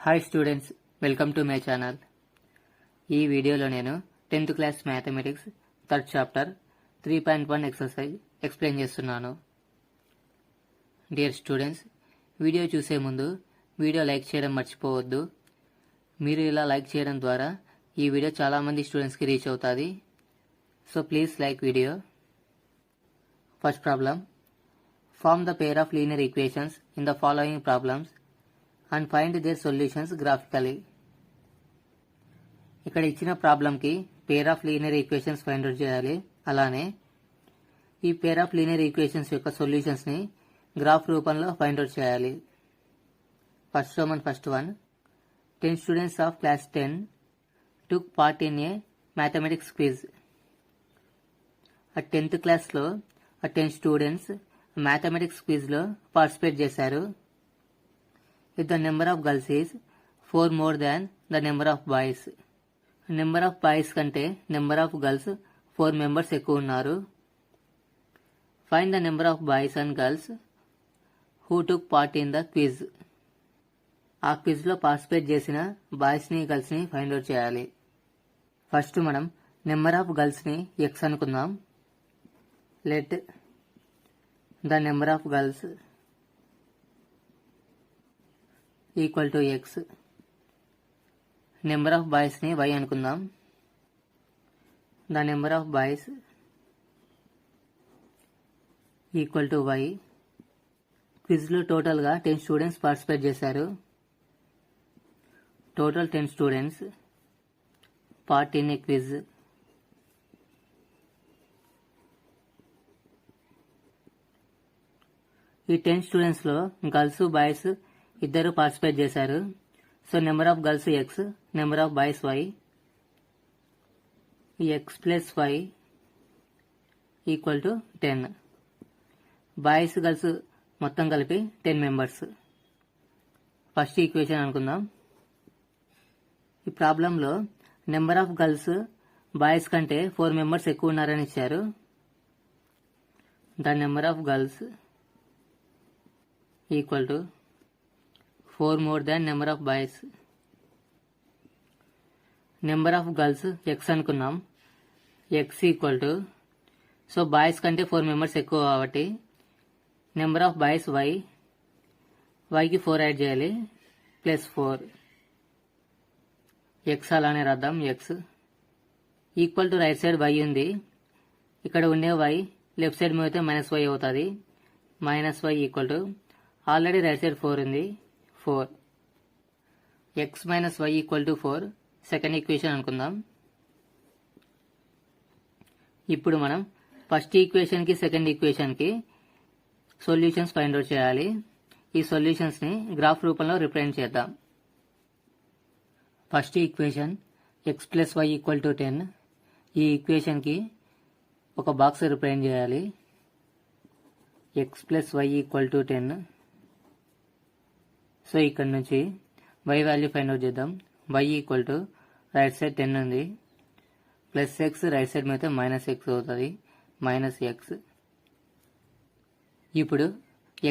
Hi students, welcome to my channel. ఈ వీడియోలో నేను 10th class mathematics third chapter 3.1 exercise explain చేస్తున్నాను. Dear students, video చూసే ముందు వీడియో లైక్ చేయడం మర్చిపోవద్దు. మీరు ఇలా లైక్ చేయడం ద్వారా ఈ వీడియో చాలామంది స్టూడెంట్స్కి రీచ్ అవుతుంది. So please like video. First problem, form the pair of linear equations in the following problems and find their solutions graphically. ఇక్కడ ఇచ్చిన ప్రాబ్లంకి pair of linear equations find out చేయాలి. అలానే ఈ పేర్ ఆఫ్ లీనియర్ ఈక్వేషన్స్ యొక్క సొల్యూషన్స్ని గ్రాఫ్ రూపంలో ఫైండ్ అవుట్ చేయాలి. First one 10 students of class 10 took part in a mathematics quiz. ఆ 10th క్లాస్లో 10 స్టూడెంట్స్ మ్యాథమెటిక్స్ క్విజ్లో పార్టిసిపేట్ చేశారు. If the number of girls is 4 more than the number of boys. Number of boys కంటే number of girls 4 members ఎక్కువ ఉన్నారు. Find the number of boys and girls who took part in the quiz. ఆ క్విజ్లో participate చేసిన బాయ్స్ని గర్ల్స్ని find out చేయాలి. First మనం నెంబర్ ఆఫ్ గర్ల్స్ని x అనుకుందాం. Let the number of girls equal to x. Number of బాయ్స్ని y అనుకుందాం. The number of boys equal to y. క్విజ్లో టోటల్గా 10 స్టూడెంట్స్ పార్టిసిపేట్ చేశారు. Total 10 students part in a quiz. ఈ 10 స్టూడెంట్స్లో గర్ల్స్ బాయ్స్ ఇద్దరు పార్టిసిపేట్ చేశారు. So number of girls x, number of boys y. x plus y equal to 10. Boys girls మొత్తం కలిపి 10 members. First equation అనుకుందాం. ఈ ప్రాబ్లంలో నెంబర్ ఆఫ్ గర్ల్స్ బాయ్స్ కంటే 4 మెంబర్స్ ఎక్కువ ఉన్నారని ఇచ్చారు. The number of girls equal to 4 more than number of boys. Number of girls x అనుకున్నాం. x equal to, so boys కంటే 4 మెంబర్స్ ఎక్కువ కాబట్టి number of boys y, yకి 4 add చేయాలి plus 4. x అలానే రాద్దాం. x equal to right side y ఉంది. ఇక్కడ ఉండే y లెఫ్ట్ సైడ్ మూవితే -y అవుతుంది. -y equal to, already right side 4 ఉంది, 4. x minus y equal to 4 second equation అనుకుందాం. ఇప్పుడు మనం ఫస్ట్ ఈక్వేషన్కి సెకండ్ ఈక్వేషన్కి సొల్యూషన్స్ ఫైండ్ అవుట్ చేయాలి. ఈ సొల్యూషన్స్ని గ్రాఫ్ రూపంలో రిప్రజెంట్ చేద్దాం. First equation x plus y equal to 10. ఈ ఈక్వేషన్కి ఒక బాక్స్ రిప్రజెంట్ చేయాలి. x plus y equal to 10. So ఇక్కడ నుంచి y వాల్యూ ఫైండ్ అవుట్ చేద్దాం. y equal to right side 10 ఉంది, ప్లస్ x రైట్ సైడ్ మీద -x అవుతుంది, -x. ఇప్పుడు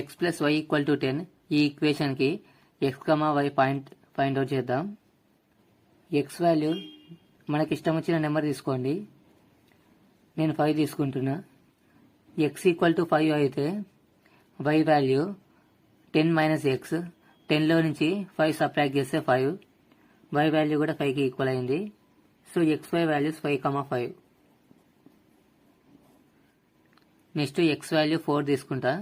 x plus y equal to 10 ఈ ఈక్వేషన్కి x, y point find out చేద్దాం. x వాల్యూ మనకి ఇష్టం వచ్చిన నెంబర్ తీసుకోండి. నేను 5 తీసుకుంటున్నా. x ఈక్వల్ టు 5 అయితే y వాల్యూ 10 - x. 10లో నుంచి 5 సబ్ట్రాక్ట్ చేస్తే 5. y వాల్యూ కూడా 5కి ఈక్వల్ అయింది. So xy values 5, 5. Next x value 4 తీసుకుంటా.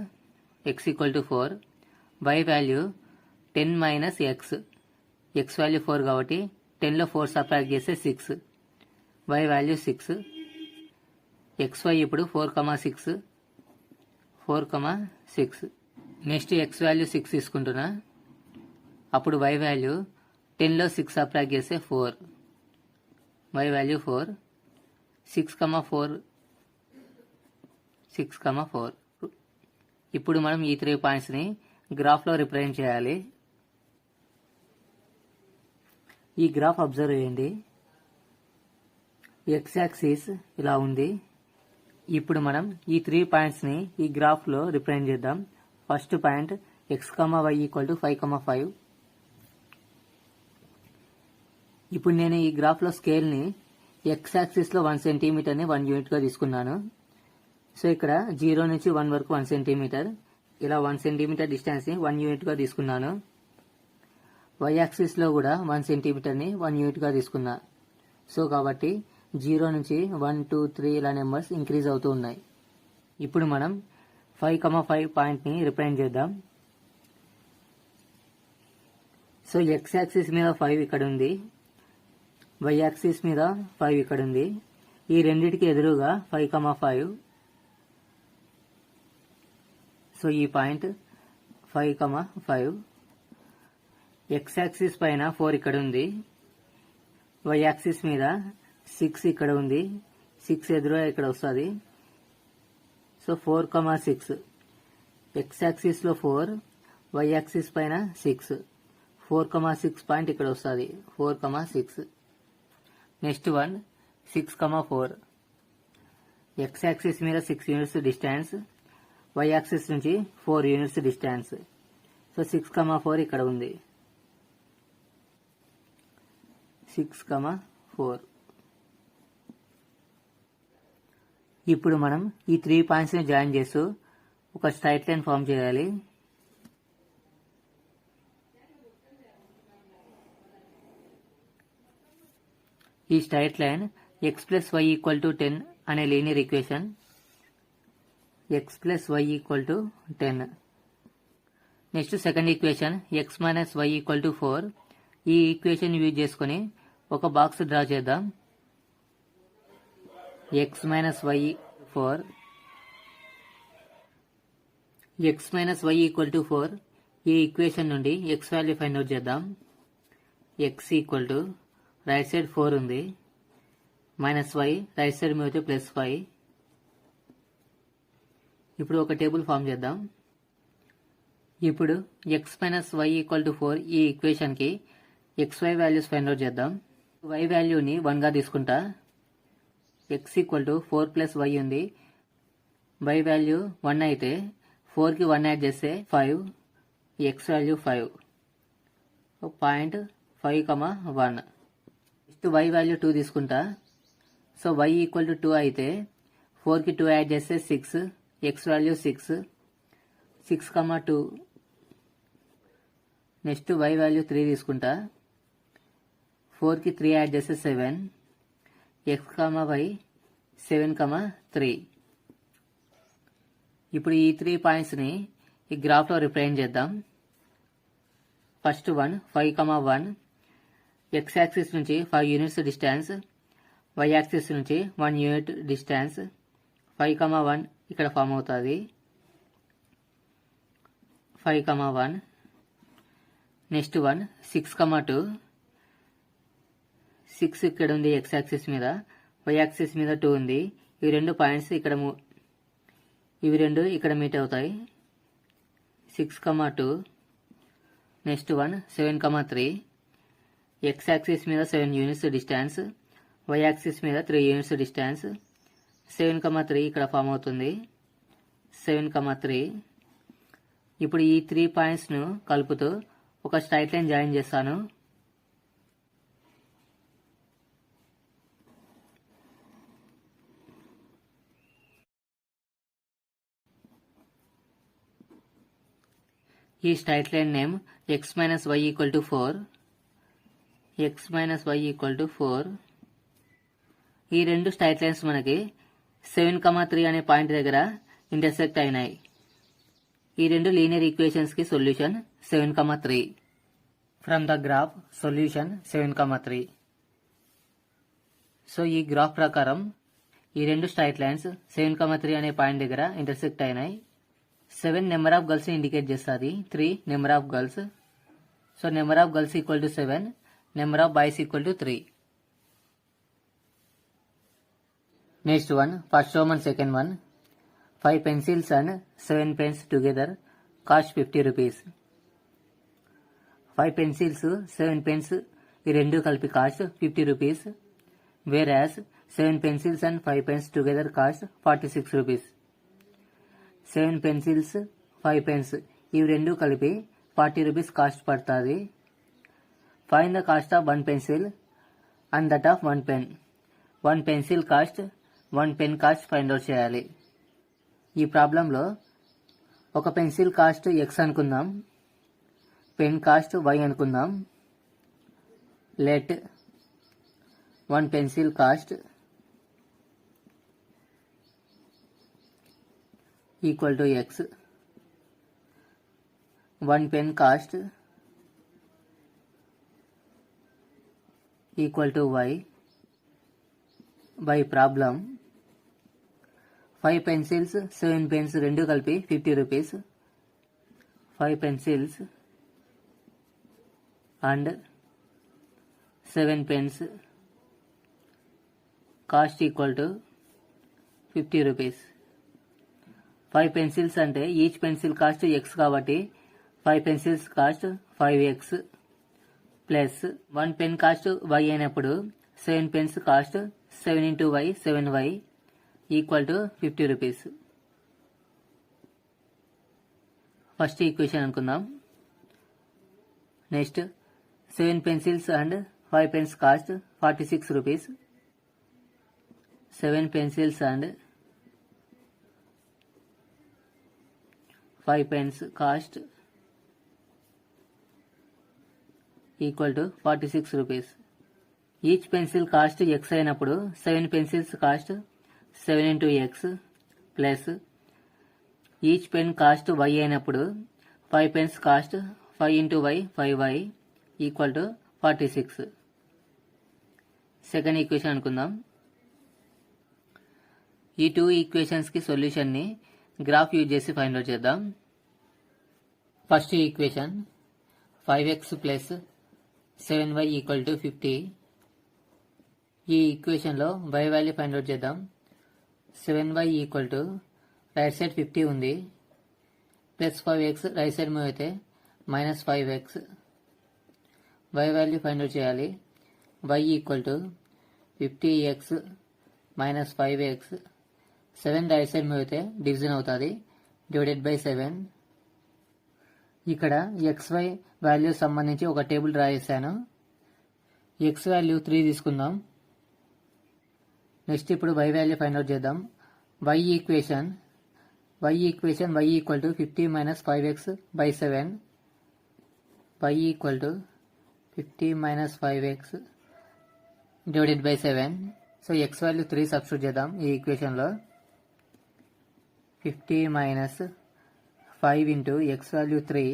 x equal to 4. y value 10 - x. x value 4 కాబట్టి 10లో 4 సబ్ట్రాక్ట్ చేస్తే 6. y value 6. xy ఇప్పుడు 4, 6. నెక్స్ట్ x వాల్యూ 6 తీసుకుంటున్నా. అప్పుడు y వాల్యూ 10లో 6 సబ్ట్రాక్ట్ చేస్తే 4. y value 4. 6, 4. ఇప్పుడు మనం ఈ 3 పాయింట్స్ని గ్రాఫ్లో రిప్రజెంట్ చేయాలి. ఈ గ్రాఫ్ అబ్జర్వ్ చేయండి. x యాక్సిస్ ఇలా ఉంది. ఇప్పుడు మనం ఈ 3 పాయింట్స్ని ఈ గ్రాఫ్లో రిప్రజెంట్ చేద్దాం. First point x, y equal to 5, 5. ఇప్పుడు నేను ఈ గ్రాఫ్లో స్కేల్ని ఎక్స్ యాక్సిస్లో 1 సెంటీమీటర్ని 1 యూనిట్గా తీసుకున్నాను. సో ఇక్కడ 0 నుంచి 1 వరకు 1 సెంటీమీటర్, ఇలా 1 సెంటీమీటర్ డిస్టెన్స్ని 1 యూనిట్గా తీసుకున్నాను. వై యాక్సిస్లో కూడా 1 సెంటీమీటర్ని 1 యూనిట్గా తీసుకున్నా. సో కాబట్టి 0 నుంచి 1, 2, 3 ఇలా నెంబర్స్ ఇంక్రీజ్ అవుతూ ఉన్నాయి. ఇప్పుడు మనం 5,5 పాయింట్ని రిప్రజెంట్ చేద్దాం. సో ఎక్స్ యాక్సిస్ మీద 5 ఇక్కడ ఉంది, వై యాక్సిస్ మీద 5 ఇక్కడ ఉంది. ఈ రెండిటికి ఎదురుగా 5,5. సో ఈ పాయింట్ 5,5. ఎక్స్ యాక్సిస్ పైన 4 ఇక్కడ ఉంది, వై యాక్సిస్ మీద 6 ఇక్కడ ఉంది. 6 ఎదురుగా ఇక్కడ వస్తుంది. సో 4,6. ఎక్స్ యాక్సిస్ లో 4, వై యాక్సిస్ పైన 6. 4,6 పాయింట్ ఇక్కడ వస్తుంది. 4,6. Next one 6,4. ఎక్స్ యాక్సిస్ మీద 6 యూనిట్స్ డిస్టెన్స్, వై యాక్సిస్ నుంచి 4 యూనిట్స్ డిస్టెన్స్. సో 6,4 ఇక్కడ ఉంది. 6,4. ఇప్పుడు మనం ఈ 3 పాయింట్స్ని జాయిన్ చేస్తూ ఒక స్ట్రైట్ లైన్ ఫామ్ చేయాలి. ఈ straight line x plus y equal to 10 అనే linear equation. X plus y equal to 10. Next second equation x minus y equal to 4. ఈ ఈక్వేషన్ యూజ్ చేసుకుని ఒక బాక్స్ డ్రా చేద్దాం. X minus y 4. X minus y equal to 4. ఈ equation నుండి x value find out చేద్దాం. X equal to right side 4 ఉంది, minus y right side మీద plus 5. ఇప్పుడు ఒక టేబుల్ ఫామ్ చేద్దాం. ఇప్పుడు x minus y equal to 4 ఈ ఈక్వేషన్కి XY వాల్యూస్ ఫైండ్ అవుట్ చేద్దాం. y వాల్యూని 1 గా తీసుకుంటా. x equal to 4 plus y ఉంది. y వాల్యూ 1 అయితే 4కి 1 యాడ్ చేస్తే 5. x value 5. Point 5,1. Next y value 2 తీసుకుంటా. సో y ఈక్వల్ టు 2 అయితే 4కి 2 యాడ్ చేస్తే 6. x value 6. 6,2. Next y value 3 తీసుకుంటా. 4కి 3 యాడ్ చేస్తే 7. x, y 7,3. ఇప్పుడు ఈ 3 పాయింట్స్ని ఈ గ్రాఫ్లో రిప్రజెంట్ చేద్దాం. First one 5,1. x యాక్సిస్ నుంచి 5 యూనిట్స్ డిస్టెన్స్, y యాక్సిస్ నుంచి 1 యూనిట్ డిస్టెన్స్. 5,1 ఇక్కడ ఫామ్ అవుతుంది. 5,1. Next one 6,2. 6 ఇక్కడ ఉంది x యాక్సిస్ మీద, y యాక్సిస్ మీద 2 ఉంది. ఈ రెండు పాయింట్స్ ఇక్కడ ఇవి రెండు ఇక్కడ మీట్ అవుతాయి. 6,2. Next one 7,3. x యాక్సిస్ మీద 7 యూనిట్స్ డిస్టెన్స్, y యాక్సిస్ మీద 3 యూనిట్స్ డిస్టెన్స్. 7,3 ఇక్కడ ఫామ్ అవుతుంది. 7,3. ఇప్పుడు ఈ 3 పాయింట్స్ను కలుపుతూ ఒక స్ట్రైట్ లైన్ జాయిన్ చేస్తాను. ఈ straight line name x minus y equal to 4. x minus y equal to 4. ఈ రెండు స్ట్రైట్ లైన్స్ మనకి 7,3 అనే పాయింట్ దగ్గర ఇంటర్సెక్ట్ అయినాయి. ఈ రెండు లీనియర్ ఈక్వేషన్స్ కి solution 7,3. From the graph solution 7,3. So ఈ గ్రాఫ్ ప్రకారం ఈ రెండు స్ట్రైట్ లైన్స్ 7,3 అనే పాయింట్ దగ్గర ఇంటర్సెక్ట్ అయినాయి. 7 నెంబర్ ఆఫ్ గర్ల్స్ ఇండికేట్ చేస్తుంది. 3 number of girls. So number of girls equal to 7, number of boys equal to 3. Next one first Rome and second one. 5 pencils and 7 pens together cost 50 rupees. 5 pencils, 7 pens ఈ రెండు కలిపి cost 50 rupees. Whereas 7 pencils and 5 pens together cost 46 rupees. 7 pencils, 5 pens ఇవి రెండు కలిపి 40 rupees cost పడుతుంది. Find the cost of 1 pencil and that of 1 pen. 1 pencil cost, 1 pen cost find out చేయాలి. ఈ ప్రాబ్లంలో ఒక పెన్సిల్ కాస్ట్ x అనుకుందాం, pen cost y అనుకుందాం. Let 1 pencil cost equal to x, 1 pen cost equal to y. By problem 5 pencils 7 pens రెండు కలిపి 50 rupees. 5 pencils and 7 pens cost equal to 50 rupees. 5 pencils అంటే each pencil cost x కాబట్టి 5 pencils cost 5x plus 1 pen cost y అయినప్పుడు 7 pens cost 7 into y 7y equal to 50 rupees. First equation అనుకుందాం. Next 7 pencils and 5 pens cost 46 rupees. 7 pencils and 5 pens cost equal to 46 rupees. Each pencil cost x అయినప్పుడు 7 pencils cost 7 into x plus each pen cost y అయినప్పుడు 5 pens cost 5 into y 5y equal to 46. Second equation అనుకుందాం. ఈ 2 ఈక్వేషన్స్కి సొల్యూషన్ని graph use చేసి find out చేద్దాం. First equation 5x plus 7y equal to 50. ఈ ఈక్వేషన్లో y వాల్యూ ఫైండ్ అవుట్ చేద్దాం. 7y equal to right side 50 ఉంది, plus 5x right side move అయితే minus 5x. y value find out చేయాలి. y equal to 50x minus 5x. 7 right side move అయితే division అవుతుంది, divided by 7. ఇక్కడ xy value సంబంధించి ఒక table draw చేశాను. x value 3 తీసుకుందాం. నెక్స్ట్ ఇప్పుడు y వాల్యూ ఫైండ్ అవుట్ చేద్దాం. y equation y equal to 50 minus 5x by 7. y equal to 50 minus 5x divided by 7. So x value 3 substitute చేద్దాం ఈ ఈక్వేషన్లో. 50 minus 5 into x value 3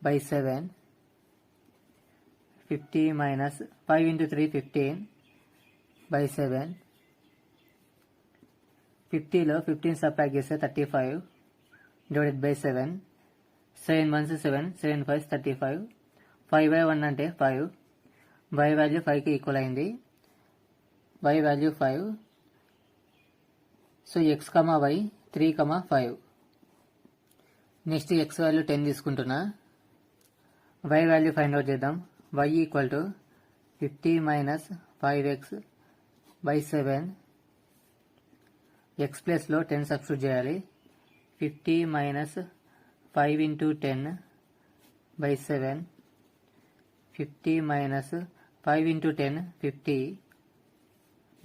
by 7. 50 minus 5 into 3 15 by 7. 50లో 15 subtract చేస్తే 35 divided by 7. 7 1 7, 7 5 35. 5/1 అంటే 5. y value 5కి equal అయింది. y value 5. So x, y 3, 5. Next x value 10 తీసుకుంటున్నా. y value find out చేద్దాం. y equal to 50 minus 5x by 7. x ప్లస్లో 10 substitute చేయాలి. 50 minus 5 into 10 by 7. 50 minus 5 into 10 50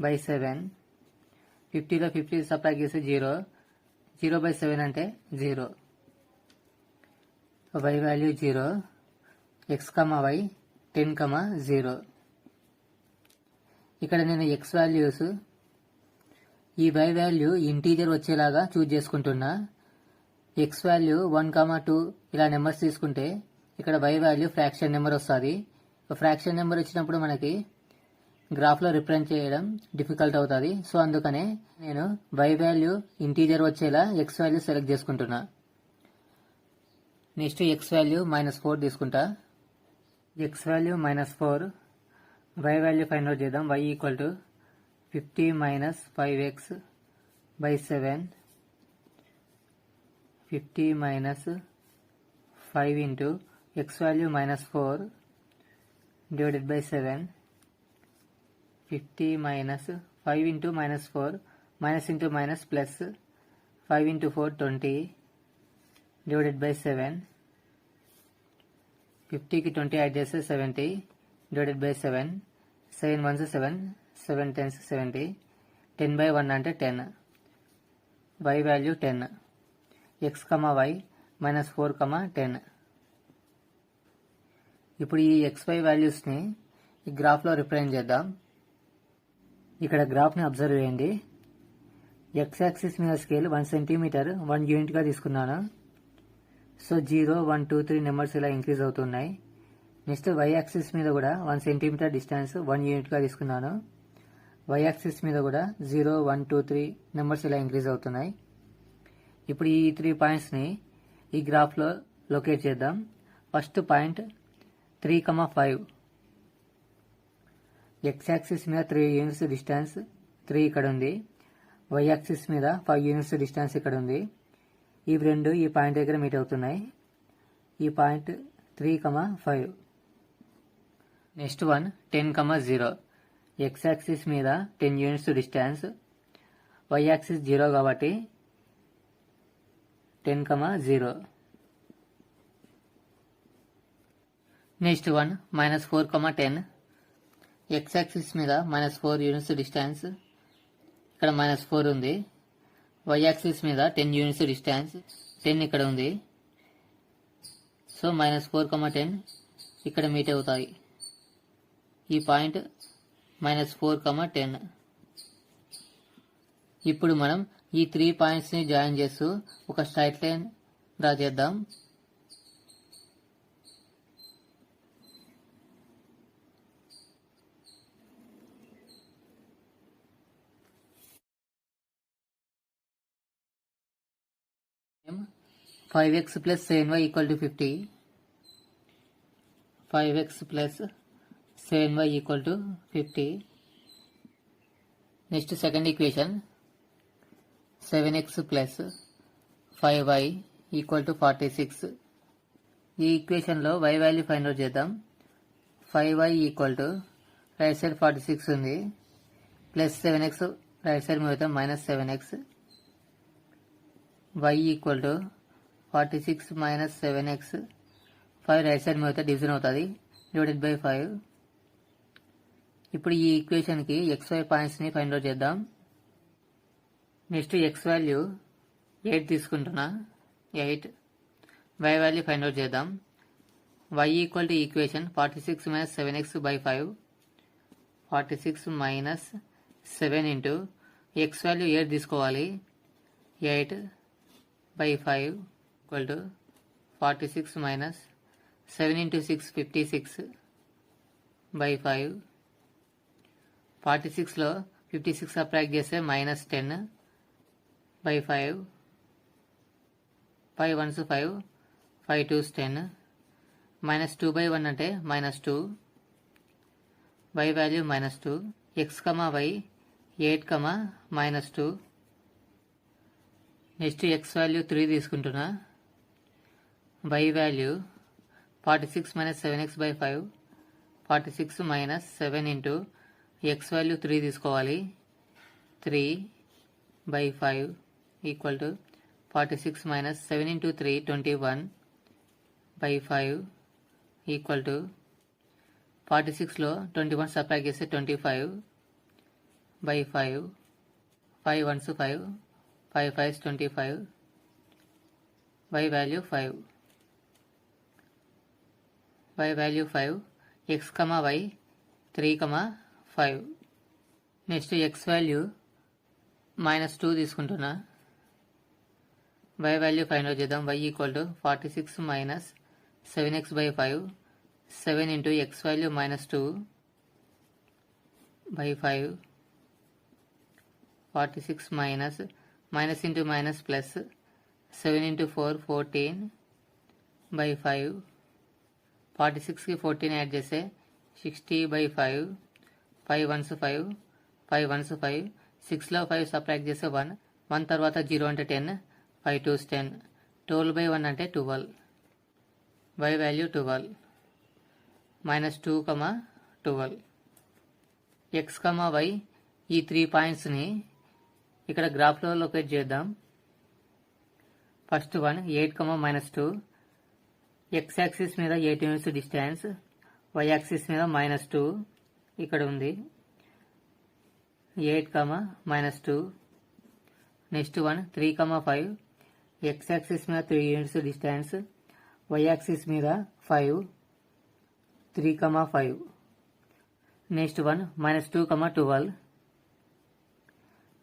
by 7. 50లో 50 subtract చేస్తే 0. 0 by 7 అంటే 0. y value 0. x, y 10, 0. ఇక్కడ నేను x values ఈ y value integer వచ్చేలాగా చూజ్ చేసుకుంటున్నా. x వాల్యూ 1, 2 ఇలా నెంబర్స్ తీసుకుంటే ఇక్కడ y వాల్యూ ఫ్రాక్షన్ నెంబర్ వస్తుంది. ఫ్రాక్షన్ నెంబర్ వచ్చినప్పుడు మనకి గ్రాఫ్లో రిప్రజెంట్ చేయడం డిఫికల్ట్ అవుతుంది. సో అందుకనే నేను y వాల్యూ ఇంటీజర్ వచ్చేలా x వాల్యూ సెలెక్ట్ చేసుకుంటున్నా. నెక్స్ట్ x వాల్యూ -4 తీసుకుంటా. x value -4. y value find out చేద్దాం. y equal to 50 minus 5x by 7. 50 minus 5 into x value -4 divided by 7. 50 minus 5 into -4, minus into minus plus 5 into 4 20 divided by 7. 50కి 20 add చేస్తే 70 divided by 7. 7 1s 7, 7 10s 70, 10/1 అంటే 10, y value 10, x, y -4, 10. ఇప్పుడు ఈ xy వాల్యూస్ని ఈ గ్రాఫ్లో represent చేద్దాం. ఇక్కడ గ్రాఫ్ని observe చేయండి. x యాక్సిస్ మీద స్కేల్ 1 సెంటీమీటర్ 1 యూనిట్గా తీసుకున్నాను. సో 0 1 2 3 నెంబర్స్ ఇలా ఇంక్రీజ్ అవుతున్నాయి. నెక్స్ట్ y యాక్సిస్ మీద కూడా 1 సెంటీమీటర్ డిస్టెన్స్ 1 యూనిట్గా తీసుకున్నాను. y యాక్సిస్ మీద కూడా 0 1 2 3 నెంబర్స్ ఇలా ఇంక్రీజ్ అవుతున్నాయి. ఇప్పుడు ఈ 3 పాయింట్స్ని ఈ గ్రాఫ్లో లొకేట్ చేద్దాం. First point 3, 5. x యాక్సిస్ మీద 3 యూనిట్స్ డిస్టెన్స్ 3 ఇక్కడ ఉంది. y యాక్సిస్ మీద 5 యూనిట్స్ డిస్టెన్స్ ఇక్కడ ఉంది. ఇవి రెండు ఈ పాయింట్ దగ్గర మీట్ అవుతున్నాయి. ఈ point 3, 5. Next one 10, 0. x axis మీద 10 యూనిట్స్ డిస్టెన్స్, y యాక్సిస్ 0 కాబట్టి 10, 0. Next one -4, 10. x యాక్సిస్ మీద -4 యూనిట్స్ డిస్టెన్స్, ఇక్కడ -4 ఉంది. y యాక్సిస్ మీద 10 యూనిట్స్ డిస్టెన్స్, 10 ఇక్కడ ఉంది. సో -4, 10 ఇక్కడ మీట్ అవుతాయి. ఈ పాయింట్ -4, 10. ఇప్పుడు మనం ఈ 3 పాయింట్స్ని జాయిన్ చేస్తూ ఒక స్ట్రైట్ లైన్ డ్రా చేద్దాం. Five X plus 7y equal to 50. 5x plus 7y equal to 50. Next second equation 7x plus 5y equal to 46. ఈ ఈక్వేషన్లో y వాల్యూ ఫైండ్ అవుట్ చేద్దాం. 5y equal to right side 46 ఉంది, plus 7x right side మీద -7x, y equal to 46 - 7x, 5 right side మీద division అవుతుంది, divided by 5. ఇప్పుడు ఈ ఈక్వేషన్కి xy పాయింట్స్ని ఫైండ్ అవుట్ చేద్దాం. నెక్స్ట్ x వాల్యూ 8 తీసుకుంటున్నా, 8. y వాల్యూ ఫైండ్ అవుట్ చేద్దాం. y equal to equation 46 - 7x by 5, 46 - 7 into x value 8 తీసుకోవాలి, 8 by 5 equal to 46 - 7 into 6 56 by 5. 46లో 56 subtract చేస్తే -10 బై 5. 5 1s 5, 5 2s 10, -2 బై 1 అంటే -2, y value -2, x, y 8, -2. Next x value 3 తీసుకుంటున్నా. y value 46 - 7x by 5, 46 - 7 into x value 3 తీసుకోవాలి, 3 by 5 equal to 46 - 7 into 3 21 by 5 equal to 46లో 21 subtract చేస్తే 25 by 5. 5 1s 5, 5 5s 25, y value 5. y value 5, x, y 3, 5. Next x value -2 తీసుకుంటున్నా. y value find out చేద్దాం. y equal to 46 - 7x by 5, 7 into x value -2 by 5, 46 minus into minus plus 7 into 4 14 by 5. 46కి 14 add చేస్తే 60 by 5. 5 1s 5, 5 1s 5, 6లో 5 subtract చేస్తే 1, 1 తర్వాత 0 అంటే 10, 5 2s 10, 12 by 1 అంటే 12, y value 12, -2, 12. x, y ఈ 3 పాయింట్స్ని ఇక్కడ గ్రాఫ్లో లొకేట్ చేద్దాం. First one 8, -2. x యాక్సిస్ మీద 8 యూనిట్స్ డిస్టెన్స్, y యాక్సిస్ మీద -2, ఇక్కడ ఉంది 8, -2. Next one 3, 5. ఎక్స్ యాక్సిస్ మీద 3 యూనిట్స్ డిస్టెన్స్, వై యాక్సిస్ మీద 5, 3, 5. Next one -2, 12.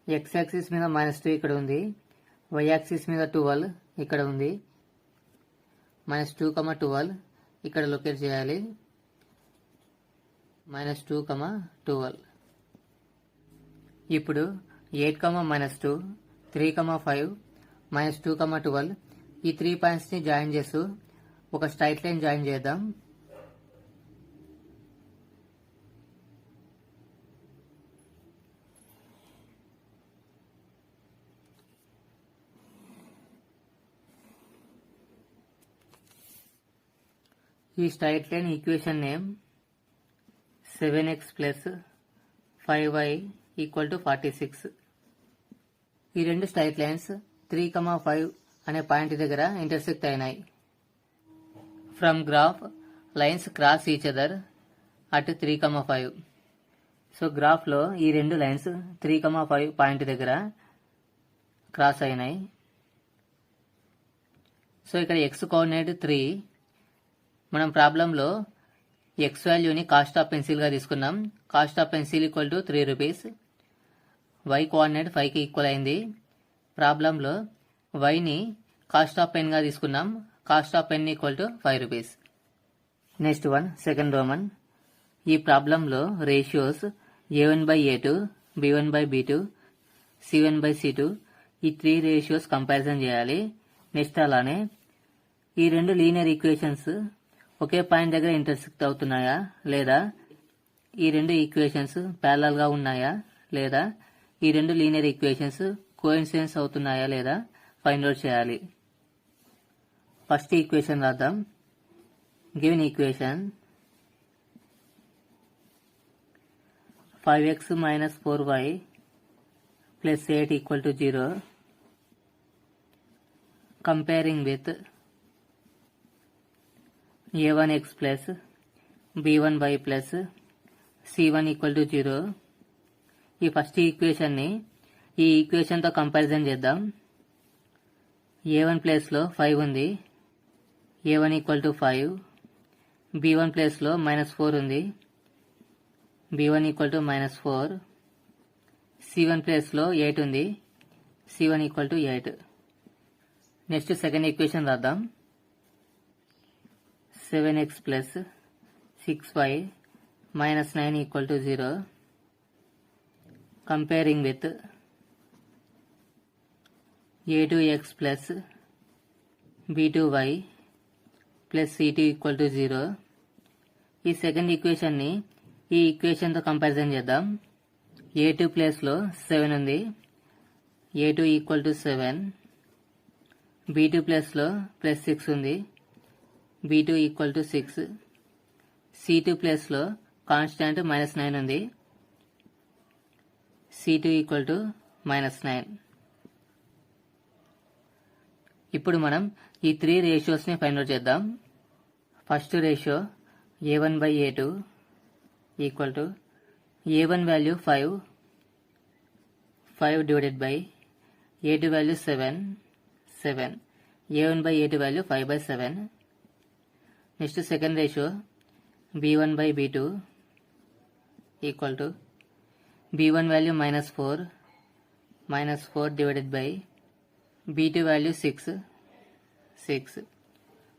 ఎక్స్ యాక్సిస్ మీద -2 ఇక్కడ ఉంది, వై యాక్సిస్ మీద 12 ఇక్కడ ఉంది. -2, 12 ఇక్కడ లొకేట్ చేయాలి. -2, 12. ఇప్పుడు 8, -2, 3, 5, -2, 12 ఈ 3 పాయింట్స్ ని జాయిన్ చేస్తూ ఒక స్ట్రైట్ లైన్ జాయిన్ చేద్దాం. ఈ straight line equation name 7x + 5y = 46. ఈ రెండు స్ట్రైట్ లైన్స్ 3, 5 అనే పాయింట్ దగ్గర ఇంటర్సెక్ట్ అయినాయి. From graph lines cross each other at 3, 5. So గ్రాఫ్లో ఈ రెండు లైన్స్ 3, 5 పాయింట్ దగ్గర క్రాస్ అయినాయి. సో ఇక్కడ x కోఆర్డినేట్ 3. మనం ప్రాబ్లంలో ఎక్స్ వాల్యూని కాస్ట్ ఆఫ్ పెన్సిల్గా తీసుకున్నాం. Cost of pencil = 3 rupees. Y coordinate 5కి ఈక్వల్ అయింది. ప్రాబ్లంలో వైని కాస్ట్ ఆఫ్ పెన్గా తీసుకున్నాం. Cost of pen = 5 rupees. Next one second roman. ఈ ప్రాబ్లంలో రేషియోస్ a1/a2, b1/b2, c1/c2 ఈ 3 రేషియోస్ కంపారిజన్ చేయాలి. నెక్స్ట్ అలానే ఈ రెండు లీనియర్ ఈక్వేషన్స్ ఒకే పాయింట్ దగ్గర ఇంటర్సెక్ట్ అవుతున్నాయా లేదా, ఈ రెండు ఈక్వేషన్స్ ప్యారలల్ గా ఉన్నాయా లేదా, ఈ రెండు లీనియర్ ఈక్వేషన్స్ కోఇన్సిడెన్స్ అవుతున్నాయా లేదా ఫైండ్ అవుట్ చేయాలి. ఫస్ట్ ఈక్వేషన్ రాద్దాం. Given equation 5x - 4y + 8 = 0. Comparing with a1x + b1y + c1 = 0. ఈ ఫస్ట్ ఈక్వేషన్ ని ఈ ఈక్వేషన్ తో కంపారిజన్ చేద్దాం. a1 ప్లేస్ లో 5 ఉంది, a1 = 5. b1 ప్లేస్ లో -4 ఉంది, b1 = -4. c1 ప్లేస్ లో 8 ఉంది, c1 = 8. నెక్స్ట్ సెకండ్ ఈక్వేషన్ రాద్దాం. 7x + 6y - 9 = 0. Comparing with a2x + b2y + c2 = 0. ఈ సెకండ్ ఈక్వేషన్ ని ఈ ఈక్వేషన్ తో కంపారిజన్ చేద్దాం. a2 ప్లేస్ లో 7 ఉంది, a2 = 7. b2 ప్లేస్ లో +6 ఉంది, b2 = 6. c2 ప్లేస్ లో కాన్స్టాంట్ -9 ఉంది, c2 = -9. ఇప్పుడు మనం ఈ 3 రేషియోస్ ని ఫైండ్ అవుట్ చేద్దాం. First ratio a1/a2 = a1 value 5, 5 / a2 value 7, 7. a1/a2 value 5/7. Next second ratio b1/b2 = b1 value -4, -4 / b2 value 6, 6.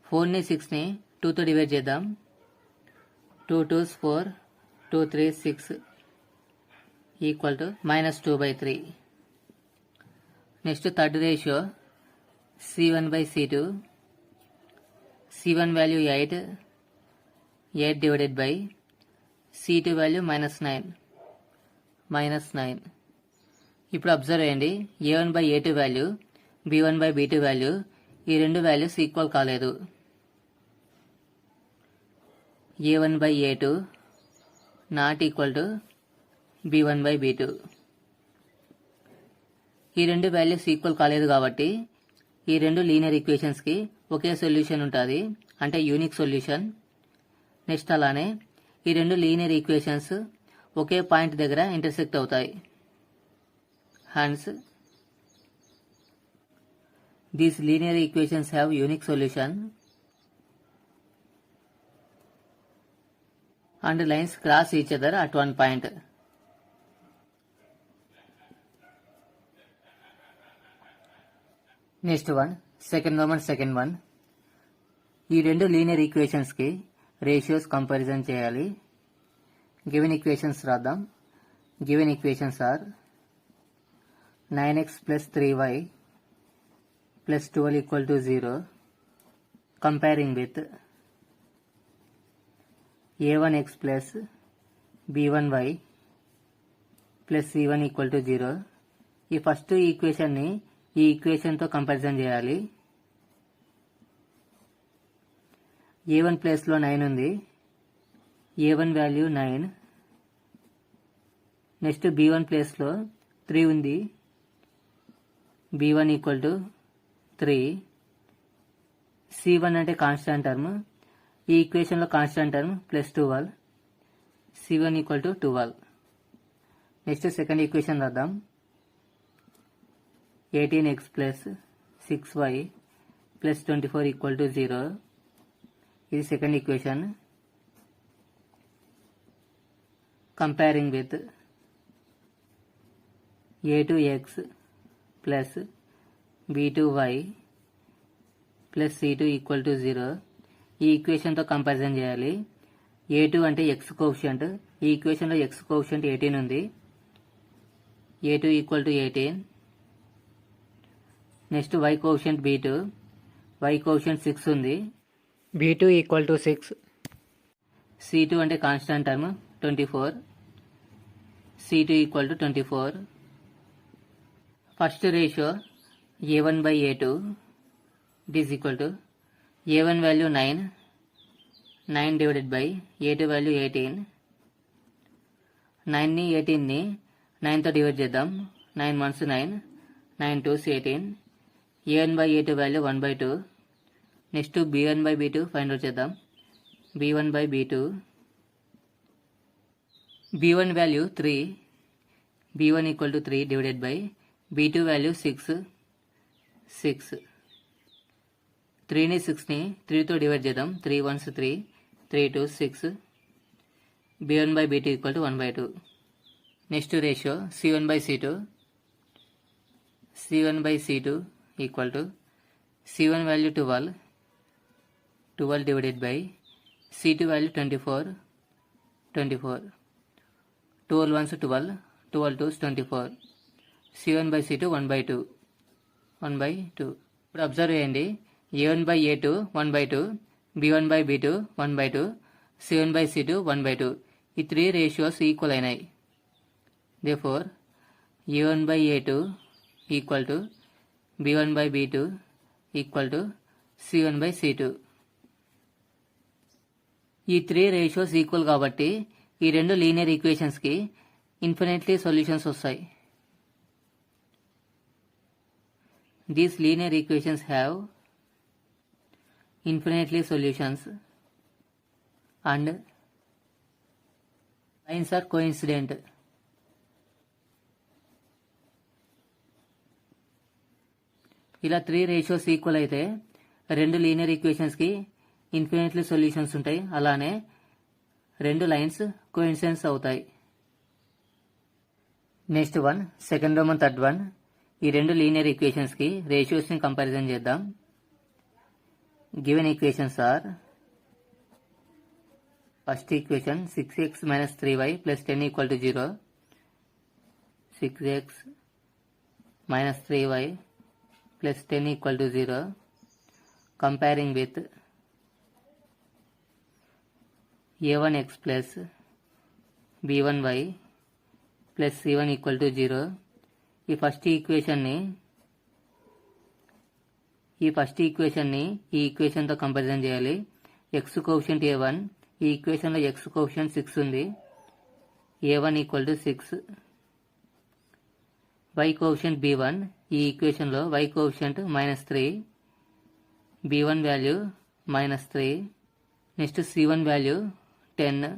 4 ని 6 ని 2 తో డివైడ్ చేద్దాం. 2 2s 4, 2 3s 6 = -2/3. Next third ratio c1/c2. c1 value 8, 8 / c2 value -9, -9. ఇప్పుడు observe చేయండి, a1/a2 value, b1/b2 value ఈ రెండు values equal కాలేదు. a1/a2 ≠ b1/b2. ఈ రెండు వాల్యూస్ ఈక్వల్ కాలేదు కాబట్టి ఈ రెండు లీనియర్ ఈక్వేషన్స్ కి ఒకే సొల్యూషన్ ఉంటుంది, అంటే యూనిక్ సొల్యూషన్. నెక్స్ట్ అలానే ఈ రెండు లీనియర్ ఈక్వేషన్స్ ఒకే పాయింట్ దగ్గర ఇంటర్సెక్ట్ అవుతాయి. Hence these linear equations have unique solution and lines cross each other at one point. Next one second one. ఈ రెండు లీనియర్ ఈక్వేషన్స్ కి రేషియోస్ కంపారిజన్ చేయాలి. గివెన్ ఈక్వేషన్స్ రాద్దాం. Given equations are 9x plus 3y plus 12 equal to 0. Comparing with a1x plus b1y plus c1 equal to 0. ఈ first equation ని ఈ equation తో comparison చేయాలి. a1 ప్లేస్ లో 9 ఉంది. a1 value 9. Next b1 place లో 3 ఉంది. b1 equal to 3. c1 అంటే కాన్స్టాంట్ టర్మ్. ఈ ఈక్వేషన్ లో constant term plus 12. c1 equal to 12. Next second equation రాద్దాం. 18x plus 6y plus 24 equal to 0. ఇది second equation. Comparing with a2x plus b2y plus c2 equal to 0. ఈ ఈక్వేషన్తో comparison చేయాలి. a2 అంటే x coefficient. ఈ ఈక్వేషన్లో x coefficient 18 ఉంది. a2 equal to 18. Next y coefficient b2. y coefficient 6 ఉంది. b2 equal to 6. c2 అంటే constant term 24. c2 equal to 24. First ratio a1 by a2 is equal to a1 value 9 divided by a2 value 18. 9 ని 18 ని 9 తో divide చేద్దాం. 9 1s 9, 9 2s 18. a1 by a2 value 1 by 2. Next b1 by b2 find out చేద్దాం. b1 by b2. b1 value 3. b1 equal to 3 divided by b2 value 6. 3ని 6ని 3తో divide చేద్దాం. 3 1s 3, 3 2s 6. b1 by b2 equal to 1 by 2. Next ratio c1 by c2. c1 by c2 equal to c1 value 12 divided by c2 value 24. 12 1s 12, 12 2s 24. c1 by c2 1 by 2. ఇప్పుడు observe చేయండి. a1 by a2 1 by 2, b1 by b2 1 by 2, c1 by c2 1 by 2. ఈ 3 ratios equal అయినాయి. therefore a1 by a2 equal to b1 by b2 equal to c1 by c2. ఈ 3 ratios equal కాబట్టి ఈ రెండు linear equations కి infinitely solutions వస్తాయి. These linear equations have infinitely solutions and lines are coincident. ఇలా 3 ratios equal అయితే రెండు linear equations కి ఇన్ఫినిట్లీ సొల్యూషన్స్ ఉంటాయి. అలానే రెండు లైన్స్ కోఇన్సిడెన్స్ అవుతాయి. Next one second roman third one. ఈ రెండు లీనియర్ ఈక్వేషన్స్ కి రేషియోస్ ని కంపారిజన్ చేద్దాం. Given equations are first equation 6x minus 3y plus 10 equal to 0. 6x minus 3y plus 10 equal to 0. Comparing with a1x plus b1y plus c1 equal to 0. ఈ first equation ని ఈ equation తో comparison చేయాలి. x coefficient a1. ఈ equation లో x coefficient 6 ఉంది. a1 equal to 6. y coefficient b1. ఈ equation లో y coefficient -3. b1 value -3. Next c1 value 10.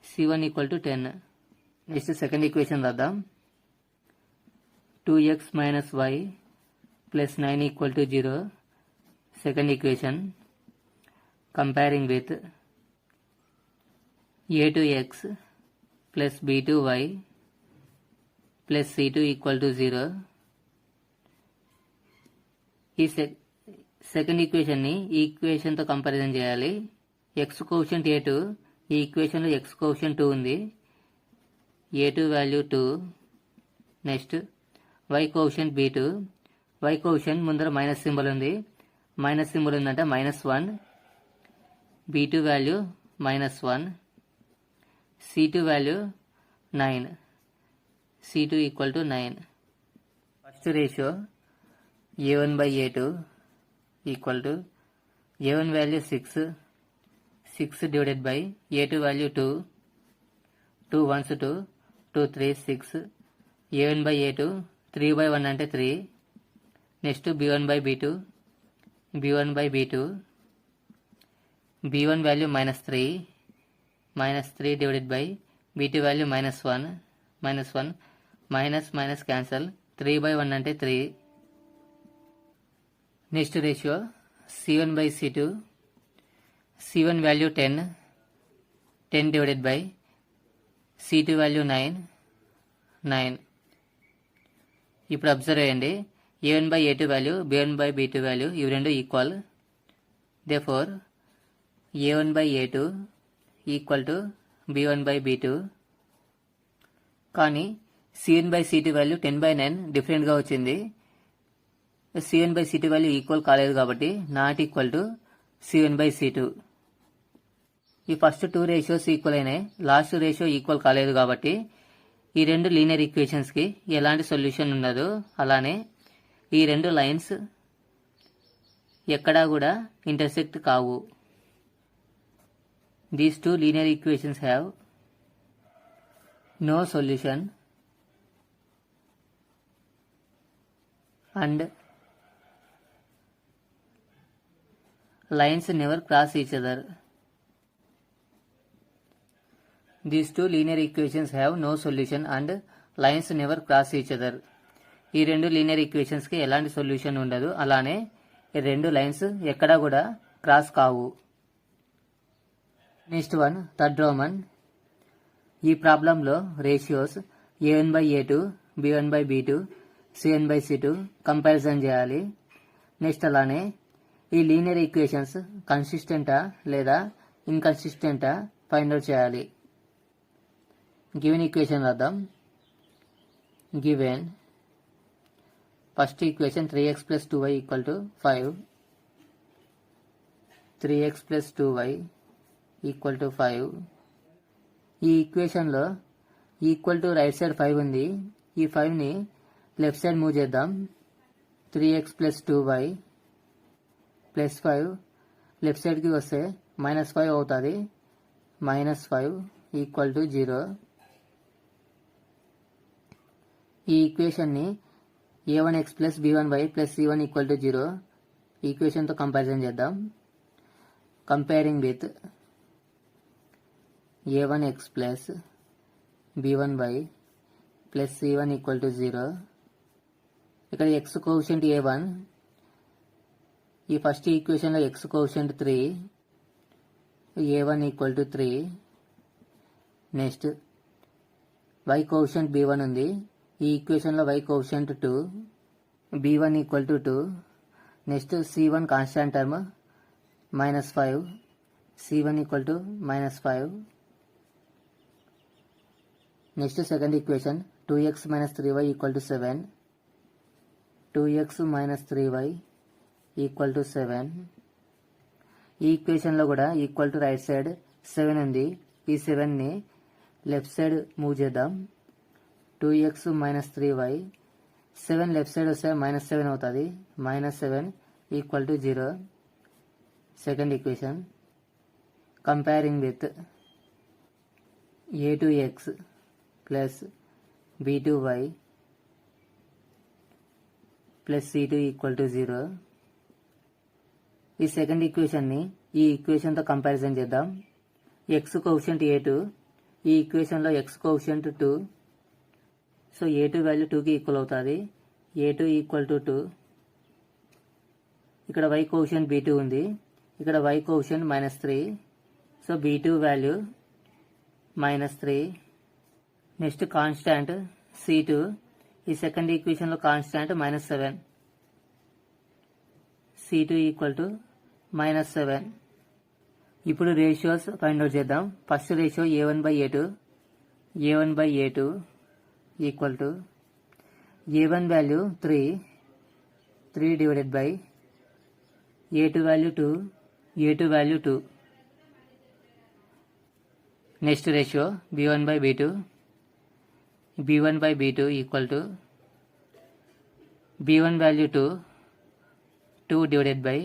c1 equal to 10. Next second equation రాద్దాం. 2x minus y plus 9 equal to 0. Second equation. Comparing with a2x plus b2y plus c2 equal to 0. ఈ second equation ని ఈ equation తో comparison చేయాలి. x coefficient a2, ఈ equation లో x coefficient 2 ఉంది. a2 value 2. Next y coefficient b2, y coefficient ముందర minus symbol ఉంది. మైనస్ సింబల్ ఉందంటే -1, b2 value -1, c2 value 9, c2 equal to 9. First ratio a1 by a2 equal to a1 value 6 divided by a2 value 2, 2 1s 2, 2 3 6, a1 by a2 3 by 1 అంటే 3. Next b1 by b2, b1 by b2, b1 value -3, -3 divided by b2 value -1, minus cancel, 3 by 1 అంటే 3. Next ratio c1 by c2, c1 value 10 divided by c2 value 9. ఇప్పుడు observe చేయండి, a1 by a2 value, b1 by b2 value ఇవి రెండు equal. Therefore a1 by a2 equal to b1 by b2. కానీ c1 by c2 value 10/9 డిఫరెంట్గా వచ్చింది. c1 by c2 value equal కాలేదు కాబట్టి not equal to c1 by c2. ఈ first 2 ratios equal అయినాయి, last ratio equal కాలేదు కాబట్టి ఈ రెండు లీనియర్ ఈక్వేషన్స్కి ఎలాంటి సొల్యూషన్ ఉండదు. అలానే ఈ రెండు లైన్స్ ఎక్కడా కూడా ఇంటర్సెక్ట్ కావు. These 2 linear equations have no solution and lines never cross each other. These 2 linear equations have no solution and lines never cross each other. ఈ రెండు లీనియర్ ఈక్వేషన్స్ కి ఎలాంటి సొల్యూషన్ ఉండదు. అలానే ఈ రెండు లైన్స్ ఎక్కడా కూడా క్రాస్ కావు. Next one, third Roman. ఈ ప్రాబ్లంలో ratios a1 by a2, b1 by b2, c1 by c2 comparison చేయాలి. నెక్స్ట్ అలానే ఈ లీనియర్ ఈక్వేషన్స్ కన్సిస్టెంటా లేదా ఇన్కన్సిస్టెంటా ఫైండ్ అవుట్ చేయాలి. గివెన్ ఈక్వేషన్ రాద్దాం. Given first equation 3x plus 2y equal to 5, 3x plus 2y equal to 5. ఈ ఈక్వేషన్లో equal to right side 5 ఉంది. ఈ 5ని లెఫ్ట్ సైడ్ మూవ్ చేద్దాం. 3x plus 2y plus 5 left సైడ్కి వస్తే -5 అవుతుంది. -5 ఈక్వల్ టు 0. ఈ ఈక్వేషన్ని a1x plus b1y plus c1 equal to 0 ఈక్వేషన్తో కంపారిజన్ చేద్దాం. Comparing with a1x plus b1y plus c1 equal to 0. ఇక్కడ x కోఎఫిషియంట్ a1, ఈ ఫస్ట్ ఈక్వేషన్లో x coefficient 3, a1 equal to 3. Next y coefficient b1 ఉంది. ఈ ఈక్వేషన్లో y coefficient 2, b1 equal to 2. Next c1 constant term -5, c1 equal to -5. Next second equation 2x minus 3y equal to 7, 2x minus 3y equal to 7. ఈ ఈక్వేషన్లో కూడా equal to right side 7 ఉంది. ఈ 7ని left side move చేద్దాం. 2x minus 3y, 7 left side వస్తే -7 అవుతుంది. -7 equal to 0. Second equation comparing with a2x plus b2y plus c2 equal to 0. ఈ second ఈక్వేషన్ని ఈ ఈక్వేషన్తో కంపారిజన్ చేద్దాం. x కోఎఫిషియంట్ a2, ఈ ఈక్వేషన్లో x coefficient 2. So a2 value 2కి ఈక్వల్ అవుతుంది. a2 equal to 2. ఇక్కడ y కోఎఫిషియంట్ b2 ఉంది. ఇక్కడ y coefficient -3. So b2 value -3. Next constant c2. ఈ సెకండ్ ఈక్వేషన్లో కాన్స్టాంట్ -7. c2 equal to -7. ఇప్పుడు రేషియోస్ ఫైండ్ అవుట్ చేద్దాం. First ratio a1/a2. a1/a2 equal to a1 value 3 divided by a2 value 2, a2 value 2. Next ratio b1/b2. b1/b2 equal to b1 value 2 divided by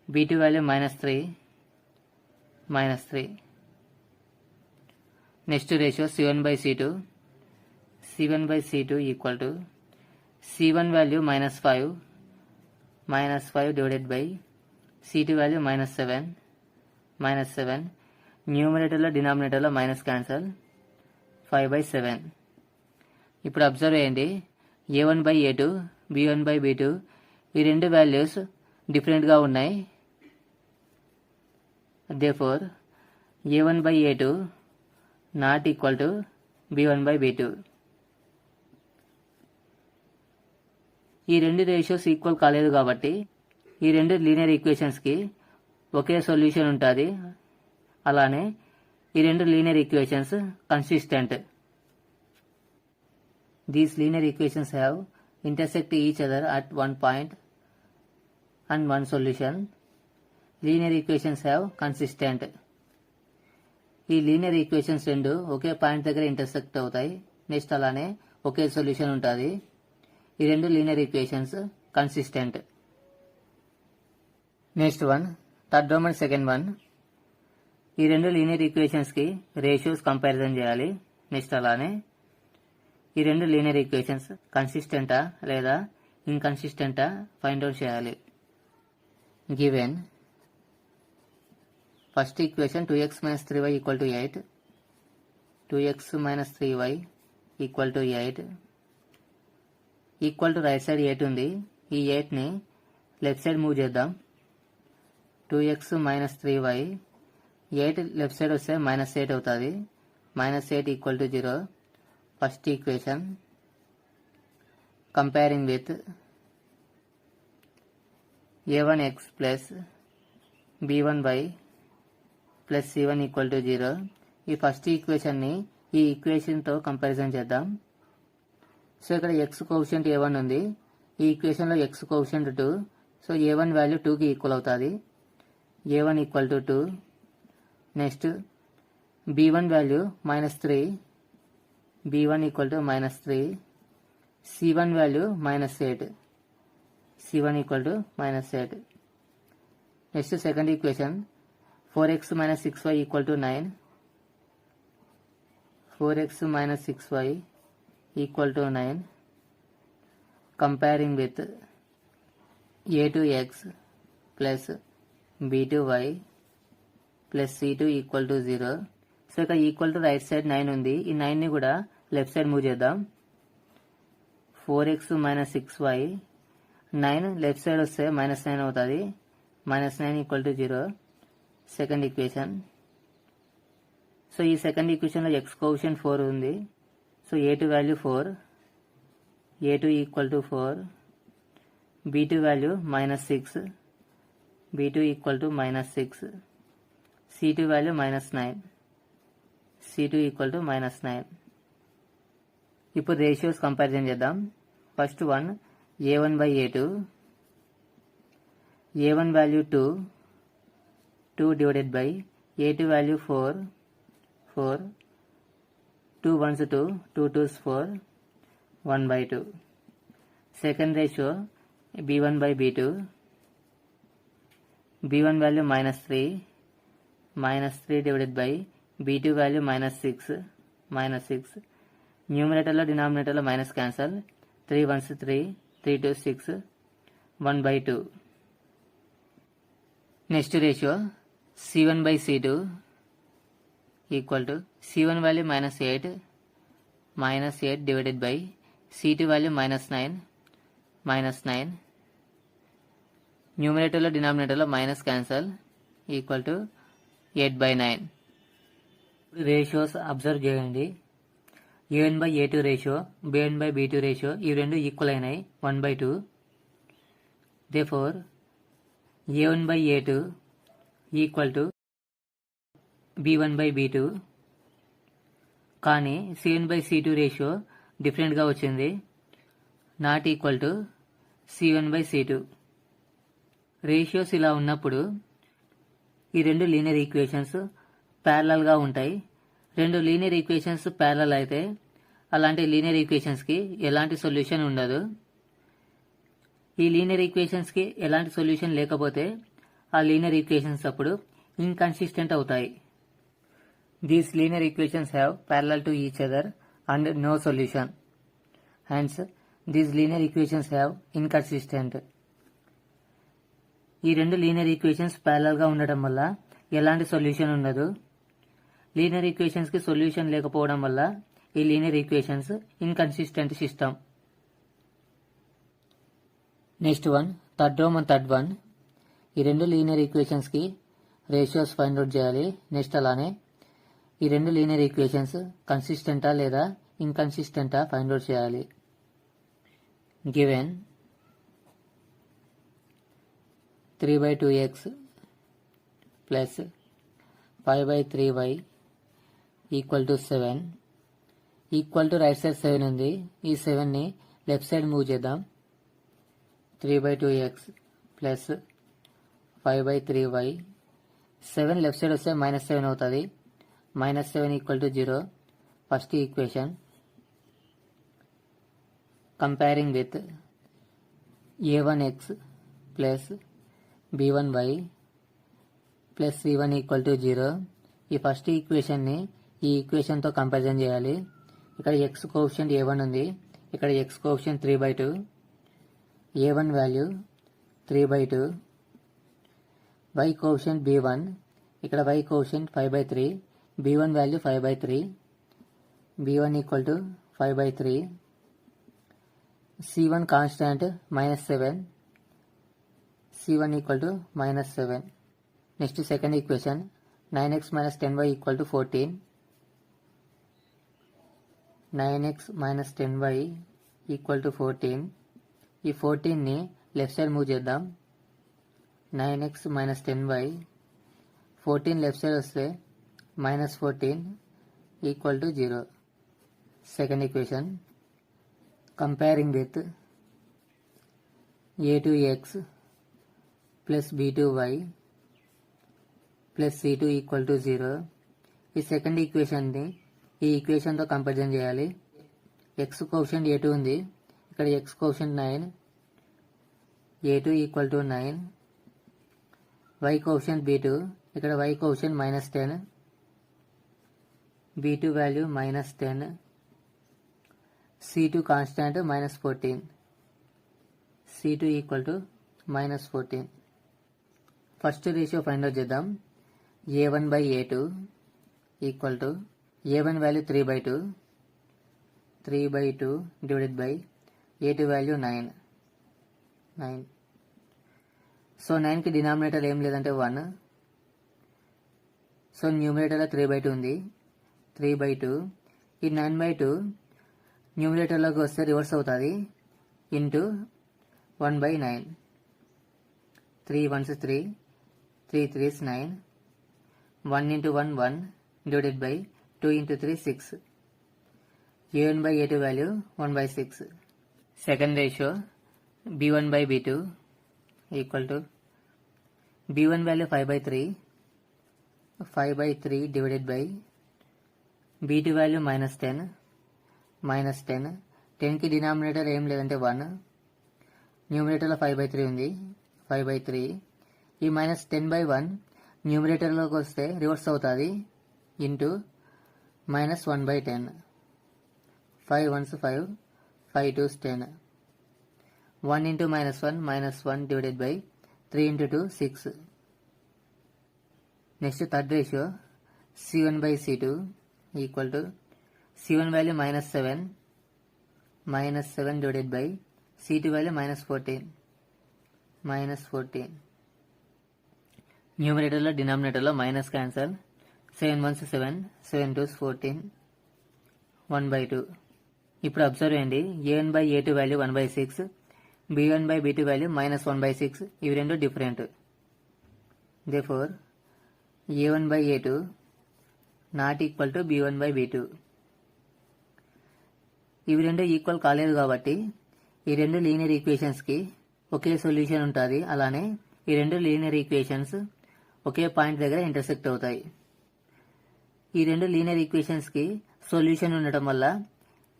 b2 value -3. Next ratio c1/c2. c1/c2 equal to c1 value -5 divided by c2 value -7. న్యూమరేటర్లో డినామినేటర్లో minus cancel. 5/7. ఇప్పుడు observe చేయండి. a1/a2, b1/b2 ఈ రెండు values డిఫరెంట్గా ఉన్నాయి. therefore a1/a2 not equal to b1/b2. ఈ రెండు రేషియోస్ ఈక్వల్ కాలేదు కాబట్టి ఈ రెండు లీనియర్ ఈక్వేషన్స్కి ఒకే సొల్యూషన్ ఉంటుంది. అలానే ఈ రెండు linear equations consistent. These linear equations have intersect each other at one point and one solution. Linear equations have consistent. ఈ లీనియర్ ఈక్వేషన్స్ రెండు ఒకే పాయింట్ దగ్గర ఇంటర్సెక్ట్ అవుతాయి. నెక్స్ట్ అలానే ఒకే సొల్యూషన్ ఉంటుంది. ఈ రెండు linear equations consistent. Next one, third one, second one. ఈ రెండు లీనియర్ ఈక్వేషన్స్కి రేషియోస్ కంపారిజన్ చేయాలి. నెక్స్ట్ అలానే ఈ రెండు లీనియర్ ఈక్వేషన్స్ కన్సిస్టెంటా లేదా ఇన్కన్సిస్టెంటా ఫైండ్ అవుట్ చేయాలి. Given first equation 2x - 3y equal to 8. 2x - 3y equal to 8. Equal to right side 8 ఉంది. ఈ 8ని లెఫ్ట్ సైడ్ మూవ్ చేద్దాం. 2x - 3y 8 లెఫ్ట్ సైడ్ వస్తే -8 అవుతుంది. -8 equal to 0. First equation comparing with a1x plus b1y plus c1 equal to 0. ఈ first ఈక్వేషన్ని ఈ ఈక్వేషన్తో comparison చేద్దాం. సో ఇక్కడ x కోఎఫిషియంట్ a1 ఉంది. ఈ ఈక్వేషన్లో x coefficient 2. So a1 value 2కి ఈక్వల్ అవుతుంది. a1 equal to 2. Next b1 value -3. b1 equal to -3. c1 value -8. c1 equal to -8. Next second equation 4x - 6y equal to 9. 4x - 6y equal to 9. Comparing with a2x plus b2y plus c2 equal to 0. So ఇక్కడ equal to right side 9 ఉంది. ఈ 9ని కూడా left side move చేద్దాం. 4x - 6y 9 left side వస్తే -9 అవుతుంది. -9 equal to 0. Second equation. So ఈ second ఈక్వేషన్లో x coefficient 4 ఉంది. So a2 value 4. a2 equal to 4. b2 value -6. b2 equal to -6. c2 value -9. c2 equal to -9. ఇప్పుడు ratios comparison చేద్దాం. First one a1/a2. a1 value 2 divided by a2 value 4. 2 1s 2, 2 2s 4, 1/2. Second ratio b1/b2. b1 value -3 divided by b2 value -6. న్యూమరేటర్లో డినామినేటర్లో minus cancel. 3 1s 3, 3 2s 6, 1/2. Next ratio c1/c2. Equal to C1 value -8 divided by C2 value -9 న్యూమరేటర్లో డినామినేటర్లో minus cancel equal to 8/9. Ratios observe చేయండి. A1/A2 ratio, B1/B2 ratio ఇవి రెండు equal అయినాయి 1/2. Therefore A1/A2 equal to B1/B2. కానీ C1/C2 ratio డిఫరెంట్గా వచ్చింది, not equal to C1/C2. Ratios ఇలా ఉన్నప్పుడు ఈ రెండు లీనియర్ ఈక్వేషన్స్ ప్యారలల్గా ఉంటాయి. రెండు లీనియర్ ఈక్వేషన్స్ ప్యారలల్ అయితే అలాంటి లీనియర్ ఈక్వేషన్స్కి ఎలాంటి సొల్యూషన్ ఉండదు. ఈ లీనియర్ ఈక్వేషన్స్కి ఎలాంటి సొల్యూషన్ లేకపోతే ఆ లీనియర్ ఈక్వేషన్స్ అప్పుడు ఇన్కన్సిస్టెంట్ అవుతాయి. These linear equations have parallel to each other and no solution. Hence these linear equations have inconsistent. ఈ రెండు లీనియర్ ఈక్వేషన్స్ ప్యారలల్గా ఉండటం వల్ల ఎలాంటి సొల్యూషన్ ఉండదు. లీనియర్ ఈక్వేషన్స్కి సొల్యూషన్ లేకపోవడం వల్ల ఈ linear equations inconsistent system. Next one, third one. ఈ రెండు లీనియర్ ఈక్వేషన్స్కి రేషియోస్ ఫైండ్ అవుట్ చేయాలి. నెక్స్ట్ అలానే ఈ రెండు లీనియర్ ఈక్వేషన్స్ కన్సిస్టెంటా లేదా ఇన్కన్సిస్టెంటా ఫైండ్ అవుట్ చేయాలి. Given 3/2x plus 5/3y equal to 7. Equal to right side 7 ఉంది. ఈ 7ని లెఫ్ట్ సైడ్ మూవ్ చేద్దాం. 3/2x plus 5/3y. 7 left side వస్తే -7 అవుతుంది. -7 equal to 0. First equation comparing with a1x plus b1y plus c1 equal to 0. ఈ first ఈక్వేషన్ని ఈ ఈక్వేషన్తో comparison చేయాలి. ఇక్కడ x కోఎఫిషియంట్ a1 ఉంది, ఇక్కడ x coefficient 3/2. a1 value 3/2. y coefficient b1, ఇక్కడ y coefficient 5/3. b1 value 5/3. b1 equal to 5/3. c1 constant -7. c1 equal to -7. Next second equation 9x - 10y equal to 14. 9x - 10y equal to 14. ఈ 14ని left side move చేద్దాం. 9x - 10y 14 left side వస్తే -14 equal to 0. Second equation comparing with a2x plus b2y plus c2 equal to 0. ఈ second ఈక్వేషన్ని ఈ ఈక్వేషన్తో comparison చేయాలి. x coefficient a2 ఉంది, ఇక్కడ x coefficient 9. a2 equal to 9. y coefficient b2, ఇక్కడ y coefficient -10. b2 value -10. c2 constant -14. c2 equal to -14. First ratio find out చేద్దాం. a1/a2 equal to a1 value 3/2 divided by a2 value 9. So 9కి denominator ఏం లేదంటే 1. So న్యూమరేటర్లో 3/2 ఉంది. 3/2 ఈ 9/2 న్యూమరేటర్లోకి వస్తే reverse అవుతుంది. Into 1/9. 3 1s 3, 3 3s 9. 1 into 1 1 divided by 2 into 3 6. a1/a2 value 1/6. Second ratio b1/b2 equal to b1 value 5/3 divided by b2 value -10. 10కి denominator ఏం లేదంటే 1. న్యూమరేటర్లో 5/3 ఉంది. 5/3 ఈ -10/1 న్యూమరేటర్లోకి వస్తే రివర్స్ అవుతుంది. Into -1/10. 5 1s 5, 5 2s 10. 1 into -1 divided by 3 into 2 6. Next third ratio C1 by C2 equal to C1 value -7 divided by C2 value -14. న్యూమరేటర్లో డినామినేటర్లో మైనస్ క్యాన్సల్. 7 1s 7, 7 2s 14, 1/2. ఇప్పుడు అబ్జర్వ్ చేయండి, A1 by A2 value 1/6, B1 by B2 value -1/6. ఇవి రెండు different. therefore A1 by A2 not equal to B1 by B2. ఇవి రెండు equal కాలేదు కాబట్టి ఈ రెండు లీనియర్ ఈక్వేషన్స్కి ఒకే సొల్యూషన్ ఉంటుంది. అలానే ఈ రెండు లీనియర్ ఈక్వేషన్స్ ఒకే పాయింట్ దగ్గర ఇంటర్సెక్ట్ అవుతాయి. ఈ రెండు లీనియర్ ఈక్వేషన్స్కి సొల్యూషన్ ఉండటం వల్ల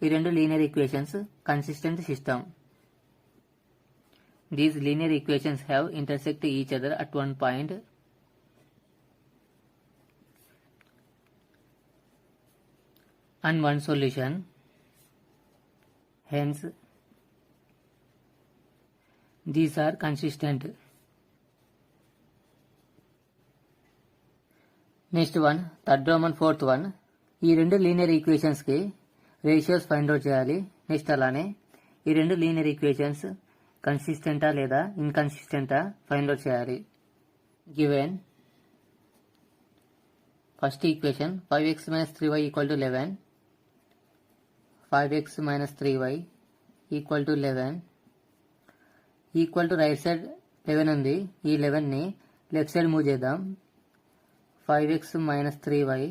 ఈ రెండు linear equations consistent system. These linear equations have intersect each other at one point. and one solution. Hence, these are consistent. Next one, third Roman fourth one. ఈ రెండు లీనియర్ ఈక్వేషన్స్ కి ratios find out చేయాలి. Next అలానే ఈ రెండు linear equations కన్సిస్టెంటా లేదా ఇన్కన్సిస్టెంటా ఫైండ్ అవుట్ చేయాలి. Given first equation 5x - 3y = 11, 5x - 3y = 11 equal to right side 11 ఉంది. ఈ 11 ని లెఫ్ట్ సైడ్ మూవ్ చేద్దాం. 5x - 3y,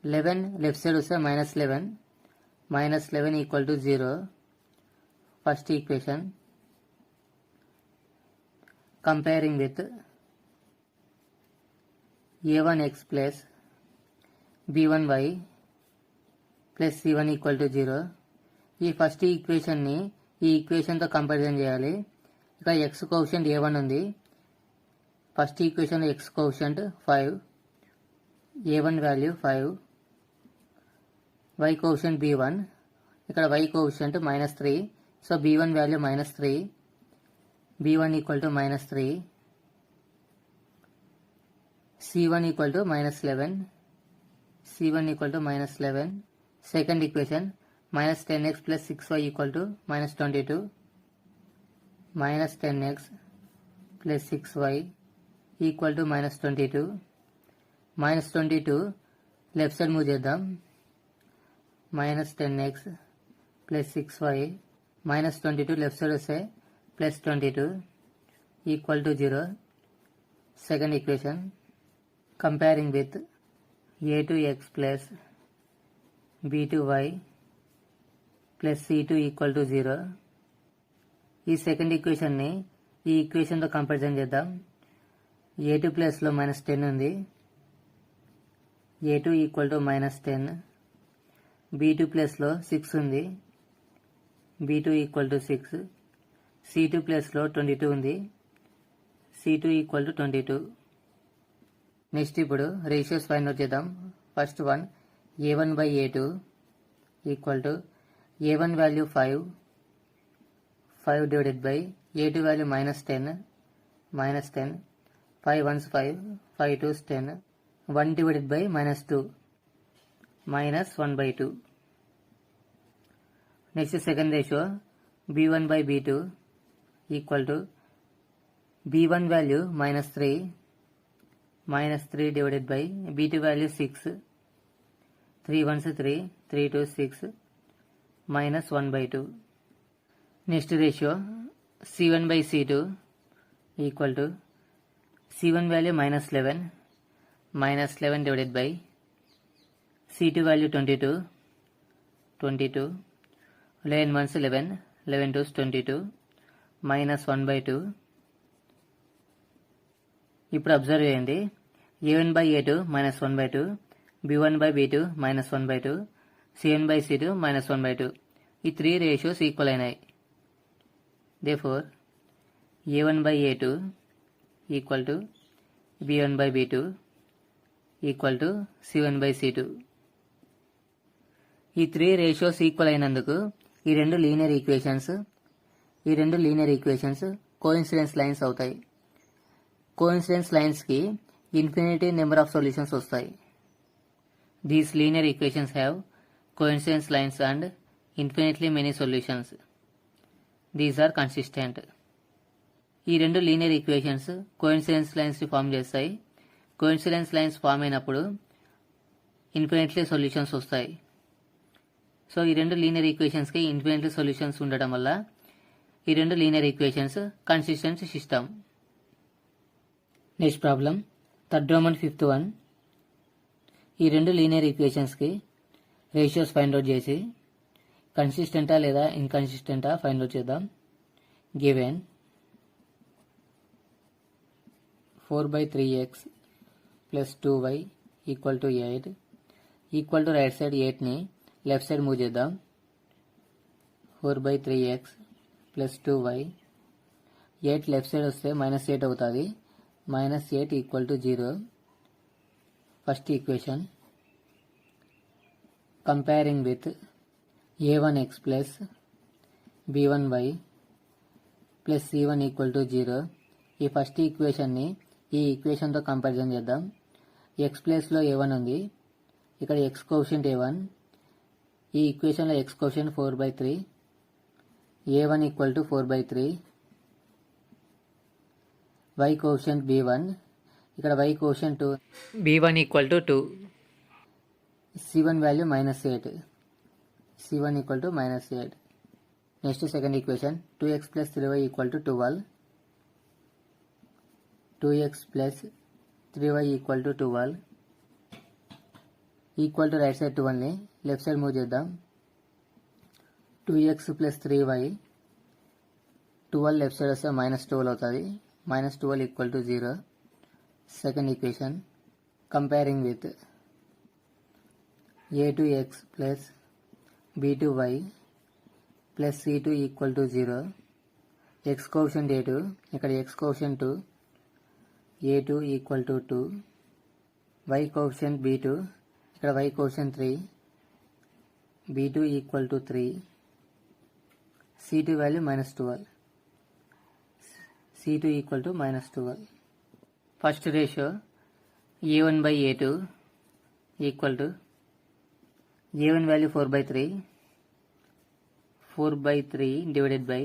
11 లెఫ్ట్ సైడ్ వస్తే -11 = 0. First equation. Comparing with a1x plus b1y plus c1 = 0. ఈ ఫస్ట్ ఈక్వేషన్ని ఈ ఈక్వేషన్తో కంపారిజన్ చేయాలి. ఇక్కడ x కోఎఫిషియంట్ a1 ఉంది. First equation x coefficient 5, a1 value 5, y coefficient b1, ఇక్కడ y coefficient -3, so b1 value -3, b1 = -3, c1 = -11, c1 = -11. Second equation -10x plus 6y = -22, -10x plus 6y = -22. -22 left side move చేద్దాం. -10x plus 6y, -22 left side వస్తే +22 = 0. Second equation. Comparing with a2x plus b2y plus c2 = 0. ఈ second ఈక్వేషన్ని ఈ ఈక్వేషన్తో comparison చేద్దాం. a2 ప్లస్లో -10 ఉంది. a2 = -10. b2 ప్లస్లో 6 ఉంది. b2 = 6. c2 ప్లస్లో 22 ఉంది. c2 = 22. నెక్స్ట్ ఇప్పుడు రేషియోస్ ఫైండ్ అవుట్ చేద్దాం. First one, a1 by a2 = a1 value 5 divided by a2 value -10, 5 1s 5, 5 2s 10, 1 divided by -2, -1/2. Next second ratio b1 by b2 = b1 value -3, divided by b2 value 6, 3 1s 3, 3 2s 6, -1/2. Next ratio c1 by c2 = c1 value -11, divided by c2 value 22, 11 1s 11, 11 2s 22, -1/2. ఇప్పుడు observe చేయండి, a1 by a2 -1/2, b1 by b2 -1/2, c1 by c2 -1/2. ఈ three ratios equal అయినాయి. therefore a1 by a2 = b1 by b2 = c1 by c2. ఈ three ratios equal అయినందుకు ఈ రెండు linear equations coincidence lines అవుతాయి. Coincidence లైన్స్కి infinity number of solutions వస్తాయి. These linear equations have coincidence lines and infinitely many solutions. These are consistent. ఈ రెండు linear equations coincidence lines form చేస్తాయి. కోఇన్సిడెన్స్ లైన్స్ ఫామ్ అయినప్పుడు ఇన్ఫినిట్లీ సొల్యూషన్స్ వస్తాయి. So ఈ రెండు లీనియర్ ఈక్వేషన్స్కి ఇన్ఫినిట్లీ సొల్యూషన్స్ ఉండడం వల్ల ఈ రెండు linear equations consistent system. Next problem, third Roman fifth one. ఈ రెండు లీనియర్ ఈక్వేషన్స్కి రేషియోస్ ఫైండ్ అవుట్ చేసి కన్సిస్టెంటా లేదా ఇన్కన్సిస్టెంటా ఫైండ్ అవుట్ చేద్దాం. Given 4/3x plus 2y equal to 8 equal to right side 8ని లెఫ్ట్ సైడ్ మూవ్ చేద్దాం. 4/3x plus 2y, 8 left side వస్తే -8 అవుతుంది. -8 equal to 0. First equation comparing with a1x plus b1y plus c1 equal to 0. ఈ first ఈక్వేషన్ని ఈ ఈక్వేషన్తో comparison చేద్దాం. x ప్లేస్లో a1 ఉంది, ఇక్కడ x కోషియంట్ a1. ఈ ఈక్వేషన్లో x coefficient 4/3, a1 equal to 4/3. y coefficient b1, ఇక్కడ y coefficient 2, b1 equal to 2. c1 value -8, c1 equal to -8. Next second equation 2x plus 3y equal to 12. 2x plus 3y equal to 12 equal to right side 12ని left side move చేద్దాం. 2x plus 3y, 12 left side వస్తే -12 అవుతుంది. -12 equal to 0. Second equation comparing with a2x plus b2y plus c2 equal to 0. x quotient a2, ఇక్కడ x quotient 2, a2 equal to 2. y quotient b2, ఇక్కడ y quotient 3, b2 equal to 3. c2 value -12, c2 equal to -12. First ratio a1/a2 equal to a1 value 4/3, 4/3 divided by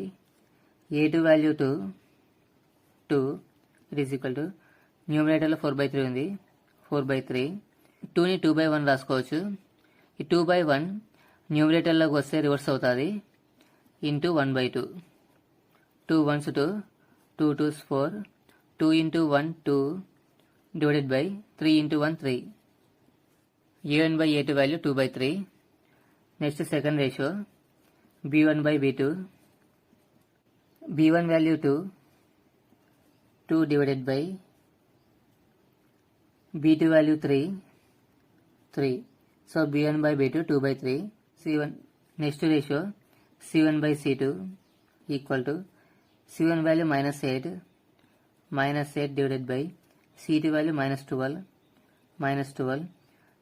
a2 value 2, it is equal to న్యూమరేటర్లో 4/3 ఉంది, 4/3. 2ని 2/1 రాసుకోవచ్చు. ఈ 2/1 న్యూమరేటర్లోకి వస్తే reverse అవుతుంది, into 1/2. 2 1s 2, 2 2s 4, 2 into 1 2 divided by 3 into 1 3. a1/a2 value 2/3. Next second ratio b1/b2. b1 value 2 divided by b2 value 3. So b1/b2 2/3. c1 next ratio c1/c2 equal to c1 value -8 divided by c2 value -12.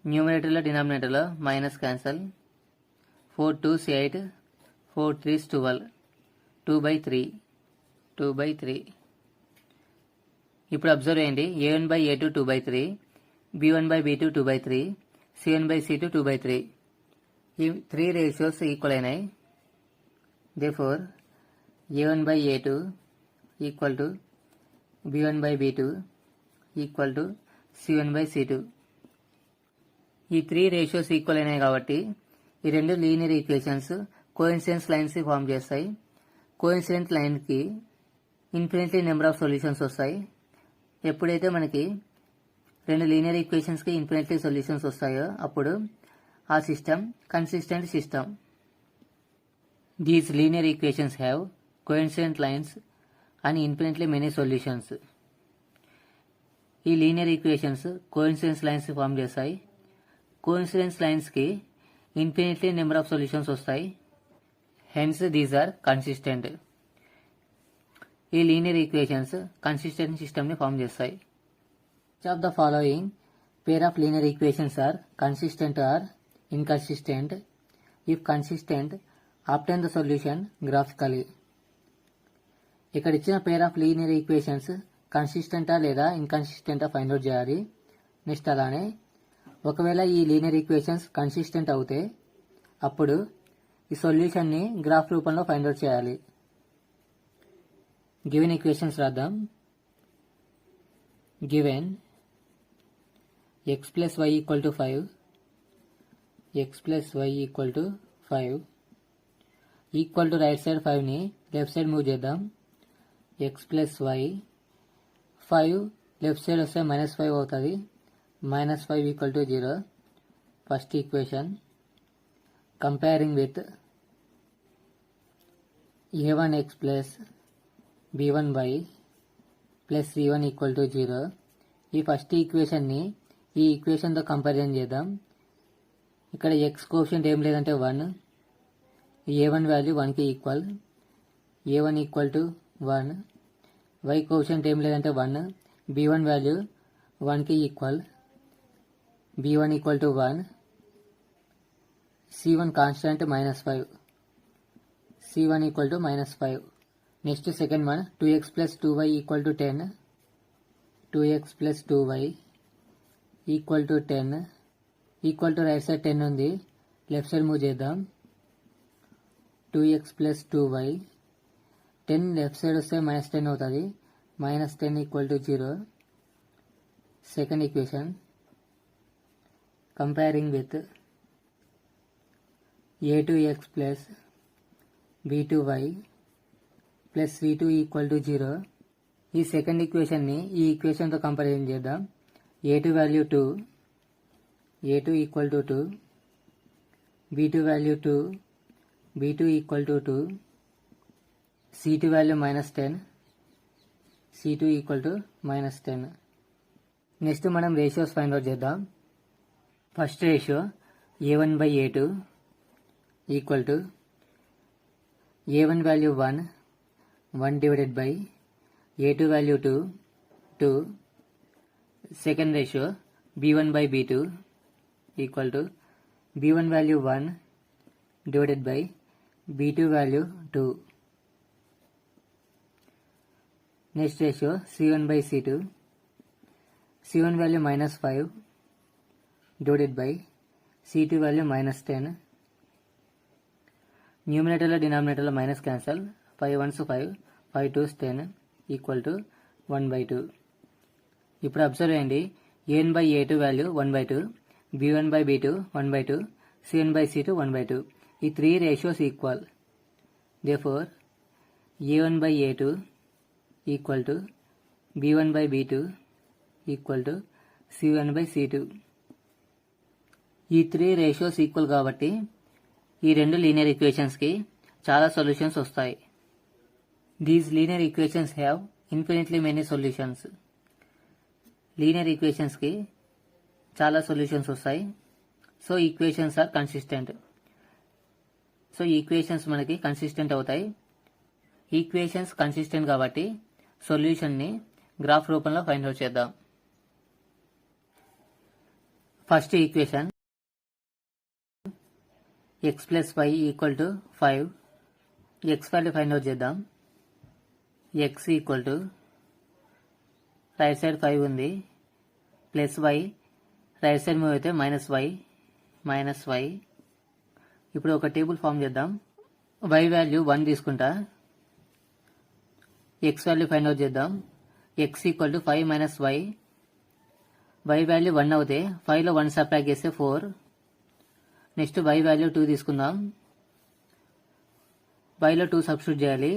న్యూమరేటర్లో డినామినేటర్లో minus cancel. 4 2s 8, 4 3s 12, 2/3. ఇప్పుడు observe చేయండి, a1/a2 2/3, b1/b2 2/3, c1/c2 2/3. ఈ 3 ratios equal అయినాయి. therefore a1/a2 equal to b1/b2 equal to c1/c2. ఈ 3 ratios equal అయినాయి కాబట్టి ఈ రెండు linear equations coincidence lines form చేస్తాయి. కోఇన్సిడెంట్ లైన్కి ఇన్ఫినిట్లీ నెంబర్ ఆఫ్ సొల్యూషన్స్ వస్తాయి. ఎప్పుడైతే మనకి రెండు లీనియర్ ఈక్వేషన్స్కి ఇన్ఫినిట్లీ సొల్యూషన్స్ వస్తాయో అప్పుడు ఆ system consistent system. These linear equations have coincident lines and infinitely many solutions. ఈ linear equations coincidence lines form చేస్తాయి. కోఇన్సిడెన్స్ లైన్స్కి ఇన్ఫినిట్లీ నెంబర్ ఆఫ్ సొల్యూషన్స్ వస్తాయి. Hence these are consistent. ఈ లీనియర్ ఈక్వేషన్స్ కన్సిస్టెంట్ సిస్టమ్ని form చేస్తాయి. Which of the following pair of linear equations are consistent or inconsistent? If consistent, obtain the solution graphically. ఇక్కడ ఇచ్చిన pair of linear equations కన్సిస్టెంటా లేదా ఇన్కన్సిస్టెంటా find out చేయాలి. Next అలానే ఒకవేళ ఈ లీనియర్ ఈక్వేషన్స్ కన్సిస్టెంట్ అవుతే అప్పుడు ఈ సొల్యూషన్ని గ్రాఫ్ రూపంలో ఫైండ్ అవుట్ చేయాలి. గివెన్ ఈక్వేషన్స్ రాద్దాం. Given x plus y equal to 5, x plus y equal to 5 equal to right side 5ని లెఫ్ట్ సైడ్ మూవ్ చేద్దాం. x plus y 5 left side వస్తే -5 అవుతుంది. -5 equal to 0. First equation comparing with a1x plus b1y plus c1 equal to 0. ఈ first ఈక్వేషన్ని ఈ ఈక్వేషన్తో comparison చేద్దాం. ఇక్కడ x కోఎఫిషియంట్ ఏం లేదంటే 1, a1 వాల్యూ 1కి equal, a1 equal to 1. y coefficient ఏం లేదంటే 1, b1 వాల్యూ 1కి equal, b1 equal to 1. c1 constant -5, c1 equal to -5. Next second one 2x plus 2y equal to 10, 2x plus 2y equal to 10. Equal to right side 10 ఉంది, left side move చేద్దాం. 2x plus 2y 10 left side వస్తే -10 అవుతుంది. -10 equal to 0. Second equation comparing with a2x plus b2y plus c2 equal to 0. ఈ second ఈక్వేషన్ని ఈ ఈక్వేషన్తో comparison చేద్దాం. a2 value 2, a2 equal to 2, b2 value 2, b2 equal to 2, c2 value -10, c2 equal to -10. Next మనం ratios find out చేద్దాం. First ratio a1 by a2 equal to a1 value 1, 1 divided by a2 value 2, 2. Second ratio b1 by b2 equal to b1 value 1 divided by b2 value 2. Next ratio c1 by c2, c1 value -5 divided by c2 value -10. న్యూమినేటర్లో డినామినేటర్లో minus cancel, 5 1s 5, 5 2s 10 equal to 1/2. ఇప్పుడు observe చేయండి, a1 by a2 value 1/2, b1 by b2 1/2, c1 by c2 1/2. ఈ 3 ratios equal. Therefore a1 by a2 equal to b1 by b2 equal to c1 by c2. ఈ 3 ratios equal కాబట్టి ఈ రెండు linear ఈక్వేషన్స్కి చాలా solutions వస్తాయి. These linear equations have infinitely many solutions. Linear ఈక్వేషన్స్కి చాలా సొల్యూషన్స్ వస్తాయి. So equations are consistent. So equations మనకి కన్సిస్టెంట్ అవుతాయి. ఈక్వేషన్స్ కన్సిస్టెంట్ కాబట్టి సొల్యూషన్ని గ్రాఫ్ రూపంలో ఫైండ్ అవుట్ చేద్దాం. First equation x plus y equal to 5. x value find out చేద్దాం. x equal to right side 5 ఉంది, plus y right side move అయితే -y. ఇప్పుడు ఒక టేబుల్ ఫామ్ చేద్దాం. y వాల్యూ 1 తీసుకుంటా, x వాల్యూ ఫైండ్ అవుట్ చేద్దాం. x equal to 5 - y. y value 1 అవుతే 5లో 1 subtract చేస్తే 4. నెక్స్ట్ y వాల్యూ 2 తీసుకుందాం. yలో 2 సబ్స్టిట్యూట్ చేయాలి.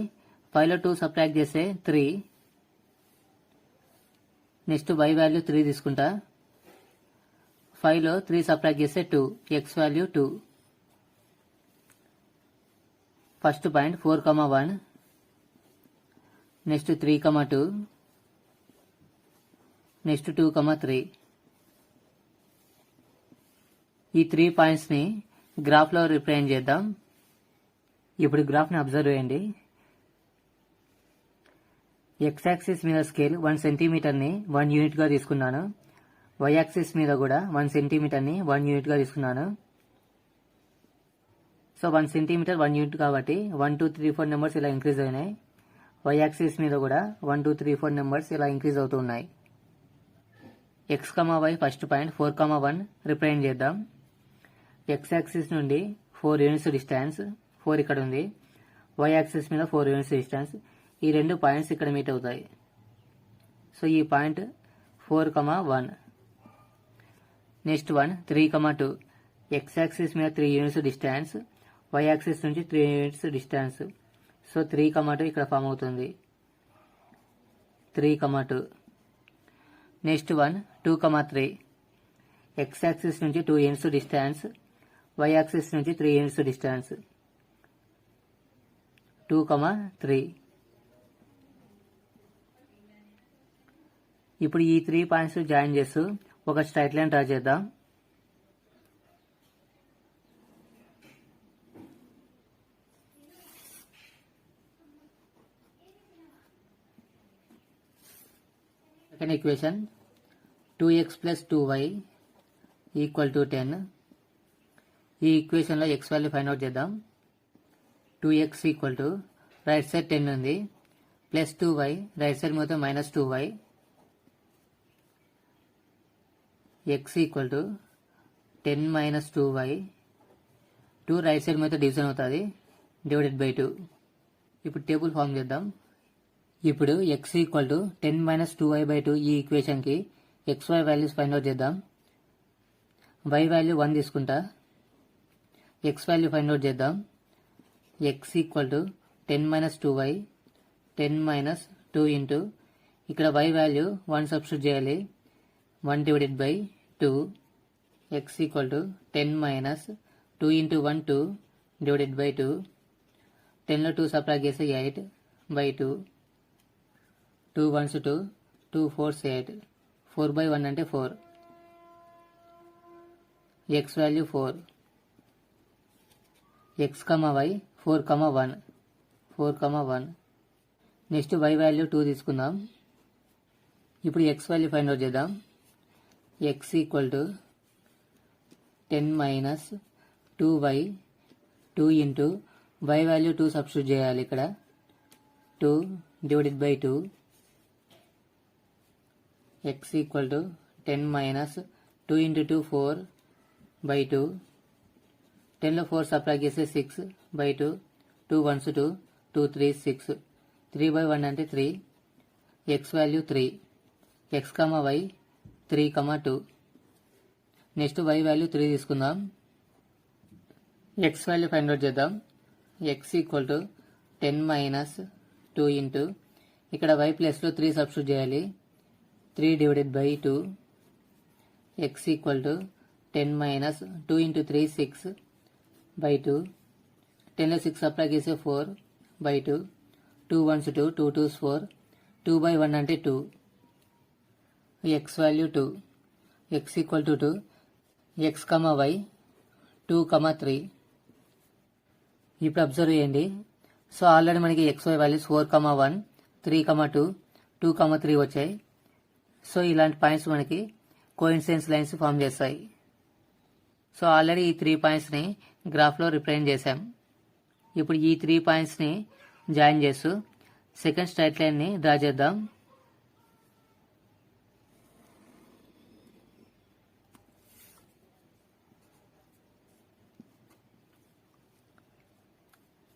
5లో 2 సబ్ట్రాక్ట్ చేస్తే 3. నెక్స్ట్ y వాల్యూ 3 తీసుకుంటా. 5లో 3 సబ్ట్రాక్ట్ చేస్తే 2. x value 2. First point 4, 1. Next 3, 2. Next 2, 3. ఈ 3 పాయింట్స్ని గ్రాఫ్లో రిప్రజెంట్ చేద్దాం. ఇప్పుడు గ్రాఫ్ని అబ్జర్వ్ చేయండి. x యాక్సిస్ మీద స్కేల్ 1 సెంటీమీటర్ని 1 యూనిట్గా తీసుకున్నాను. y యాక్సిస్ మీద కూడా 1 సెంటీమీటర్ని 1 యూనిట్గా తీసుకున్నాను. సో 1 సెంటీమీటర్ 1 యూనిట్ కాబట్టి 1 2 3 4 నెంబర్స్ ఇలా ఇంక్రీజ్ అయినాయి. y యాక్సిస్ మీద కూడా 1 2 3 4 నెంబర్స్ ఇలా ఇంక్రీజ్ అవుతూ ఉన్నాయి. x, y first point 4, 1 represent చేద్దాం. x యాక్సిస్ నుండి 4 యూనిట్స్ డిస్టెన్స్, 4 ఇక్కడ ఉంది. y యాక్సిస్ మీద 4 యూనిట్స్ డిస్టెన్స్. ఈ రెండు పాయింట్స్ ఇక్కడ మీట్ అవుతాయి. సో ఈ point 4, 1. Next one 3, 2. x axis మీద 3 యూనిట్స్ డిస్టెన్స్, y యాక్సిస్ నుంచి 3 యూనిట్స్ డిస్టెన్స్. సో 3, 2 ఇక్కడ ఫామ్ అవుతుంది. 3, 2. Next one 2, 3. x యాక్సిస్ నుంచి 2 యూనిట్స్ డిస్టెన్స్, y యాక్సిస్ నుంచి 3 యూనిట్స్ డిస్టెన్స్. 2, 3. ఇప్పుడు ఈ 3 పాయింట్స్ జాయిన్ చేస్తూ ఒక స్ట్రైట్ లైన్ డ్రా చేద్దాం. Second equation 2x plus 2y equal to 10. ఈ ఈక్వేషన్లో x వాల్యూ ఫైండ్ అవుట్ చేద్దాం. 2x equal to right side 10 ఉంది, ప్లస్ 2y రైట్ సైడ్ మొత్తం minus 2y. x equal to 10 minus 2y. 2 right side మొత్తం division అవుతుంది, divided by 2. ఇప్పుడు table form చేద్దాం. ఇప్పుడు x equal to 10 minus 2y/2 ఈ ఈక్వేషన్కి xy వాల్యూస్ ఫైండ్ అవుట్ చేద్దాం. y వాల్యూ 1 తీసుకుంటా, x వాల్యూ ఫైండ్ అవుట్ చేద్దాం. x equal to 10 minus 2y, 10 minus 2 into ఇక్కడ y వాల్యూ 1 సబ్స్టిట్యూట్ చేయాలి, 1 divided by 2. x equal to 10 minus 2 into 1 2 divided by 2. 10లో 2 subtract చేస్తే 8/2. 2 1s 2, 2 4s 8. 4/1 అంటే 4. x value 4. x, y 4, 1. 4, 1. Next y value 2 తీసుకుందాం. ఇప్పుడు x value find out చేద్దాం. x equal to 10 minus 2y, 2 into y value 2 substitute చేయాలి ఇక్కడ, 2 divided by 2. x equal to 10 minus 2 into 2 4/2. 10లో 4 subtract చేస్తే 6/2. 2 1s 2, 2 3s 6. 3/1 అంటే 3. x value 3. x, y 3, 2. Next y value 3 తీసుకుందాం. x value find out చేద్దాం. x equal to 10 minus 2 into ఇక్కడ y ప్లస్లో 3 substitute చేయాలి, 3 divided by 2. x equal to 10 minus 2 into 3 6/2. 10లో 6 subtract చేస్తే 4/2. 2 1s 2, 2 2s 4. 2/1 అంటే 2. x value 2. x equal to 2. x, y 2, 3. ఇప్పుడు observe చేయండి. So already మనకి xy values 4, 1, 3, 2, 2, 3 వచ్చాయి. సో ఇలాంటి పాయింట్స్ మనకి కోఇన్సిడెన్స్ లైన్స్ ఫామ్ చేస్తాయి. సో ఆల్రెడీ ఈ 3 పాయింట్స్ని గ్రాఫ్లో రిప్రజెంట్ చేశాం. ఇప్పుడు ఈ 3 పాయింట్స్ని జాయిన్ చేస్తూ సెకండ్ స్ట్రైట్ లైన్ని డ్రా చేద్దాం.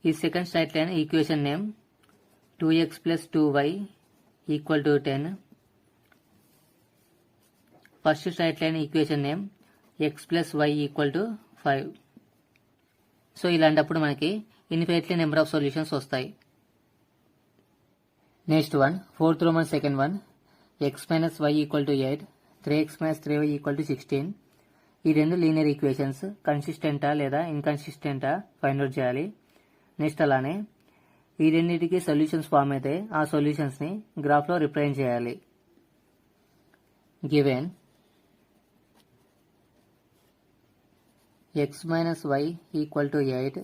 ఈ second straight line equation name 2x plus 2y equal to 10. First straight line equation name x plus y equal to 5. So ఇలాంటప్పుడు మనకి ఇన్ఫినిట్లీ నెంబర్ ఆఫ్ సొల్యూషన్స్ వస్తాయి. Next one fourth Roman second one x minus y equal to 8, 3x minus 3y equal to 16. ఈ రెండు linear equations కన్సిస్టెంటా లేదా ఇన్కన్సిస్టెంటా find out చేయాలి. Next అలానే ఈ రెండింటికి సొల్యూషన్స్ ఫామ్ అయితే ఆ సొల్యూషన్స్ని గ్రాఫ్లో రిప్రజెంట్ చేయాలి. Given x minus y equal to 8.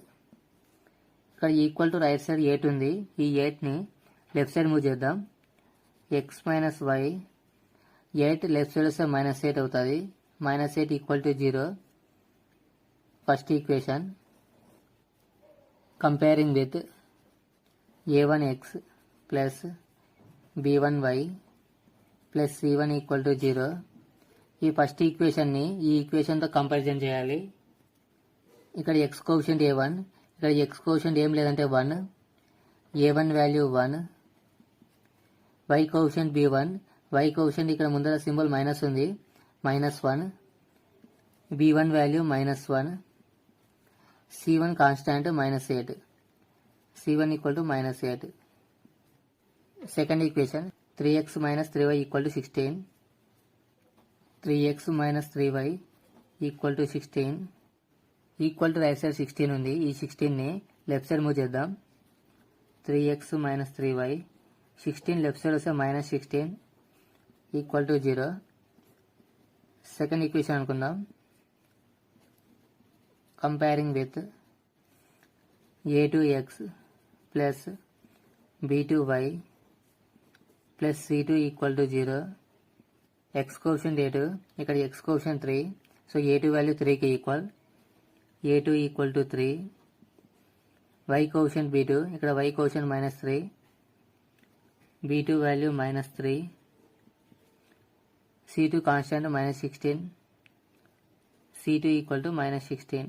ఇక్కడ ఈక్వల్ టు రైట్ సైడ్ 8 ఉంది. ఈ 8ని లెఫ్ట్ సైడ్ మూవ్ చేద్దాం. x minus y 8 left side వస్తే -8 అవుతుంది. -8 equal to 0. First equation comparing with a1x plus b1y plus c1 equal to 0 ఈ first ఈక్వేషన్ని ఈ ఈక్వేషన్తో కంపారిజన్ చేయాలి. ఇక్కడ ఎక్స్ కోఎఫిషియంట్ a1, ఇక్కడ ఎక్స్ కోఎఫిషియంట్ ఏం లేదంటే 1, a1 value 1, y coefficient b1, y coefficient ఇక్కడ ముందర సింబల్ మైనస్ ఉంది, -1, b1 value -1, c1 constant -8, c1 equal to -8. Second equation 3x - 3y equal to 16, 3x - 3y equal to 16, equal to right side 16 ఉంది. ఈ 16ని left side move చేద్దాం. 3x - 3y, 16 left side వస్తే -16 equal to 0. Second equation అనుకుందాం. Comparing with a2x plus b2y plus c2 equal to 0. X coefficient a2, ఇక్కడ x coefficient 3, so a2 value 3కి equal, a2 equal to 3. y coefficient b2, ఇక్కడ y coefficient -3, b2 value -3, c2 constant -16, c2 equal to -16.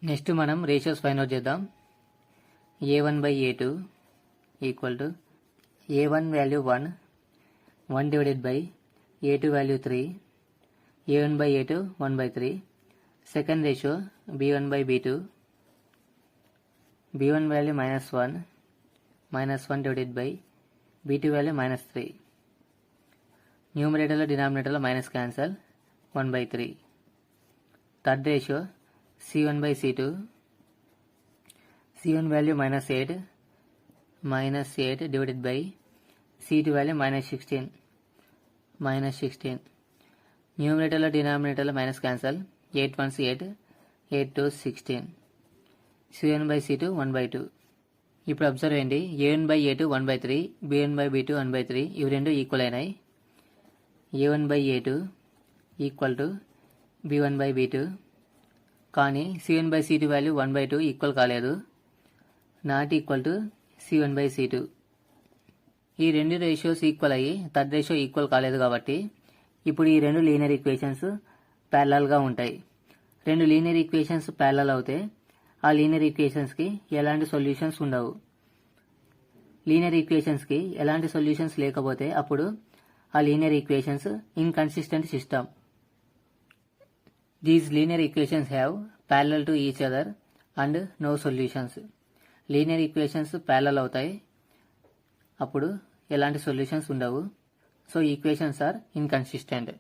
Next మనం ratios find out చేద్దాం. a1/a2 equal to a1 value 1, 1 divided by a2 value 3, a1/a2 1/3. Second ratio b1/b2, b1 value -1, -1 divided by b2 value -3. న్యూమరేటర్లో డినామినేటర్లో minus cancel, 1/3. Third ratio c1/c2, c1 value -8, -8 divided by c2 value -16, -16. న్యూమరేటర్లో డినామినేటర్లో minus cancel, 8 1s 8, 8 2s 16. c1/c2 1/2. ఇప్పుడు observe చేయండి, a1/a2 1/3, b1/b2 1/3, ఇవి రెండు equal అయినాయి. a1/a2 equal to b1/b2, కానీ c1/c2 వాల్యూ 1/2 ఈక్వల్ కాలేదు, నాట్ ఈక్వల్ టు c1/c2. ఈ రెండు రేషియోస్ ఈక్వల్ అయ్యి థర్డ్ రేషియో ఈక్వల్ కాలేదు కాబట్టి ఇప్పుడు ఈ రెండు లీనియర్ ఈక్వేషన్స్ ప్యారలల్గా ఉంటాయి. రెండు లీనియర్ ఈక్వేషన్స్ ప్యారలల్ అవుతే ఆ లీనియర్ ఈక్వేషన్స్కి ఎలాంటి సొల్యూషన్స్ ఉండవు. లీనియర్ ఈక్వేషన్స్కి ఎలాంటి సొల్యూషన్స్ లేకపోతే అప్పుడు ఆ linear equations inconsistent system. These linear equations have parallel to each other and no solutions. Linear equations parallel అవుతాయి, అప్పుడు ఎలాంటి సొల్యూషన్స్ ఉండవు. So equations are inconsistent.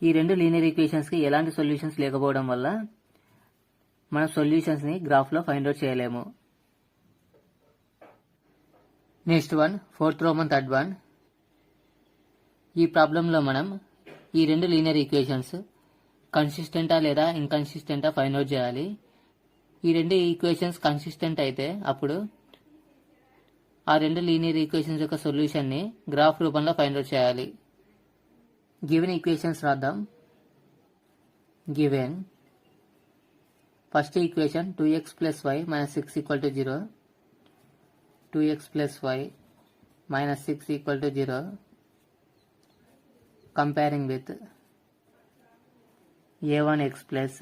ఈ రెండు లీనియర్ ఈక్వేషన్స్కి ఎలాంటి సొల్యూషన్స్ లేకపోవడం వల్ల మనం సొల్యూషన్స్ని గ్రాఫ్లో ఫైండ్ అవుట్ చేయలేము. Next one, fourth Roman third one. ఈ ప్రాబ్లంలో మనం ఈ రెండు లీనియర్ ఈక్వేషన్స్ కన్సిస్టెంటా లేదా ఇన్కన్సిస్టెంటా ఫైండ్ అవుట్ చేయాలి. ఈ రెండు ఈక్వేషన్స్ కన్సిస్టెంట్ అయితే అప్పుడు ఆ రెండు లీనియర్ ఈక్వేషన్స్ యొక్క సొల్యూషన్ని గ్రాఫ్ రూపంలో ఫైండ్ అవుట్ చేయాలి. గివెన్ ఈక్వేషన్స్ రాద్దాం. Given first equation 2x + y - 6 = 0, 2x + y - 6 = 0. Comparing with a1x plus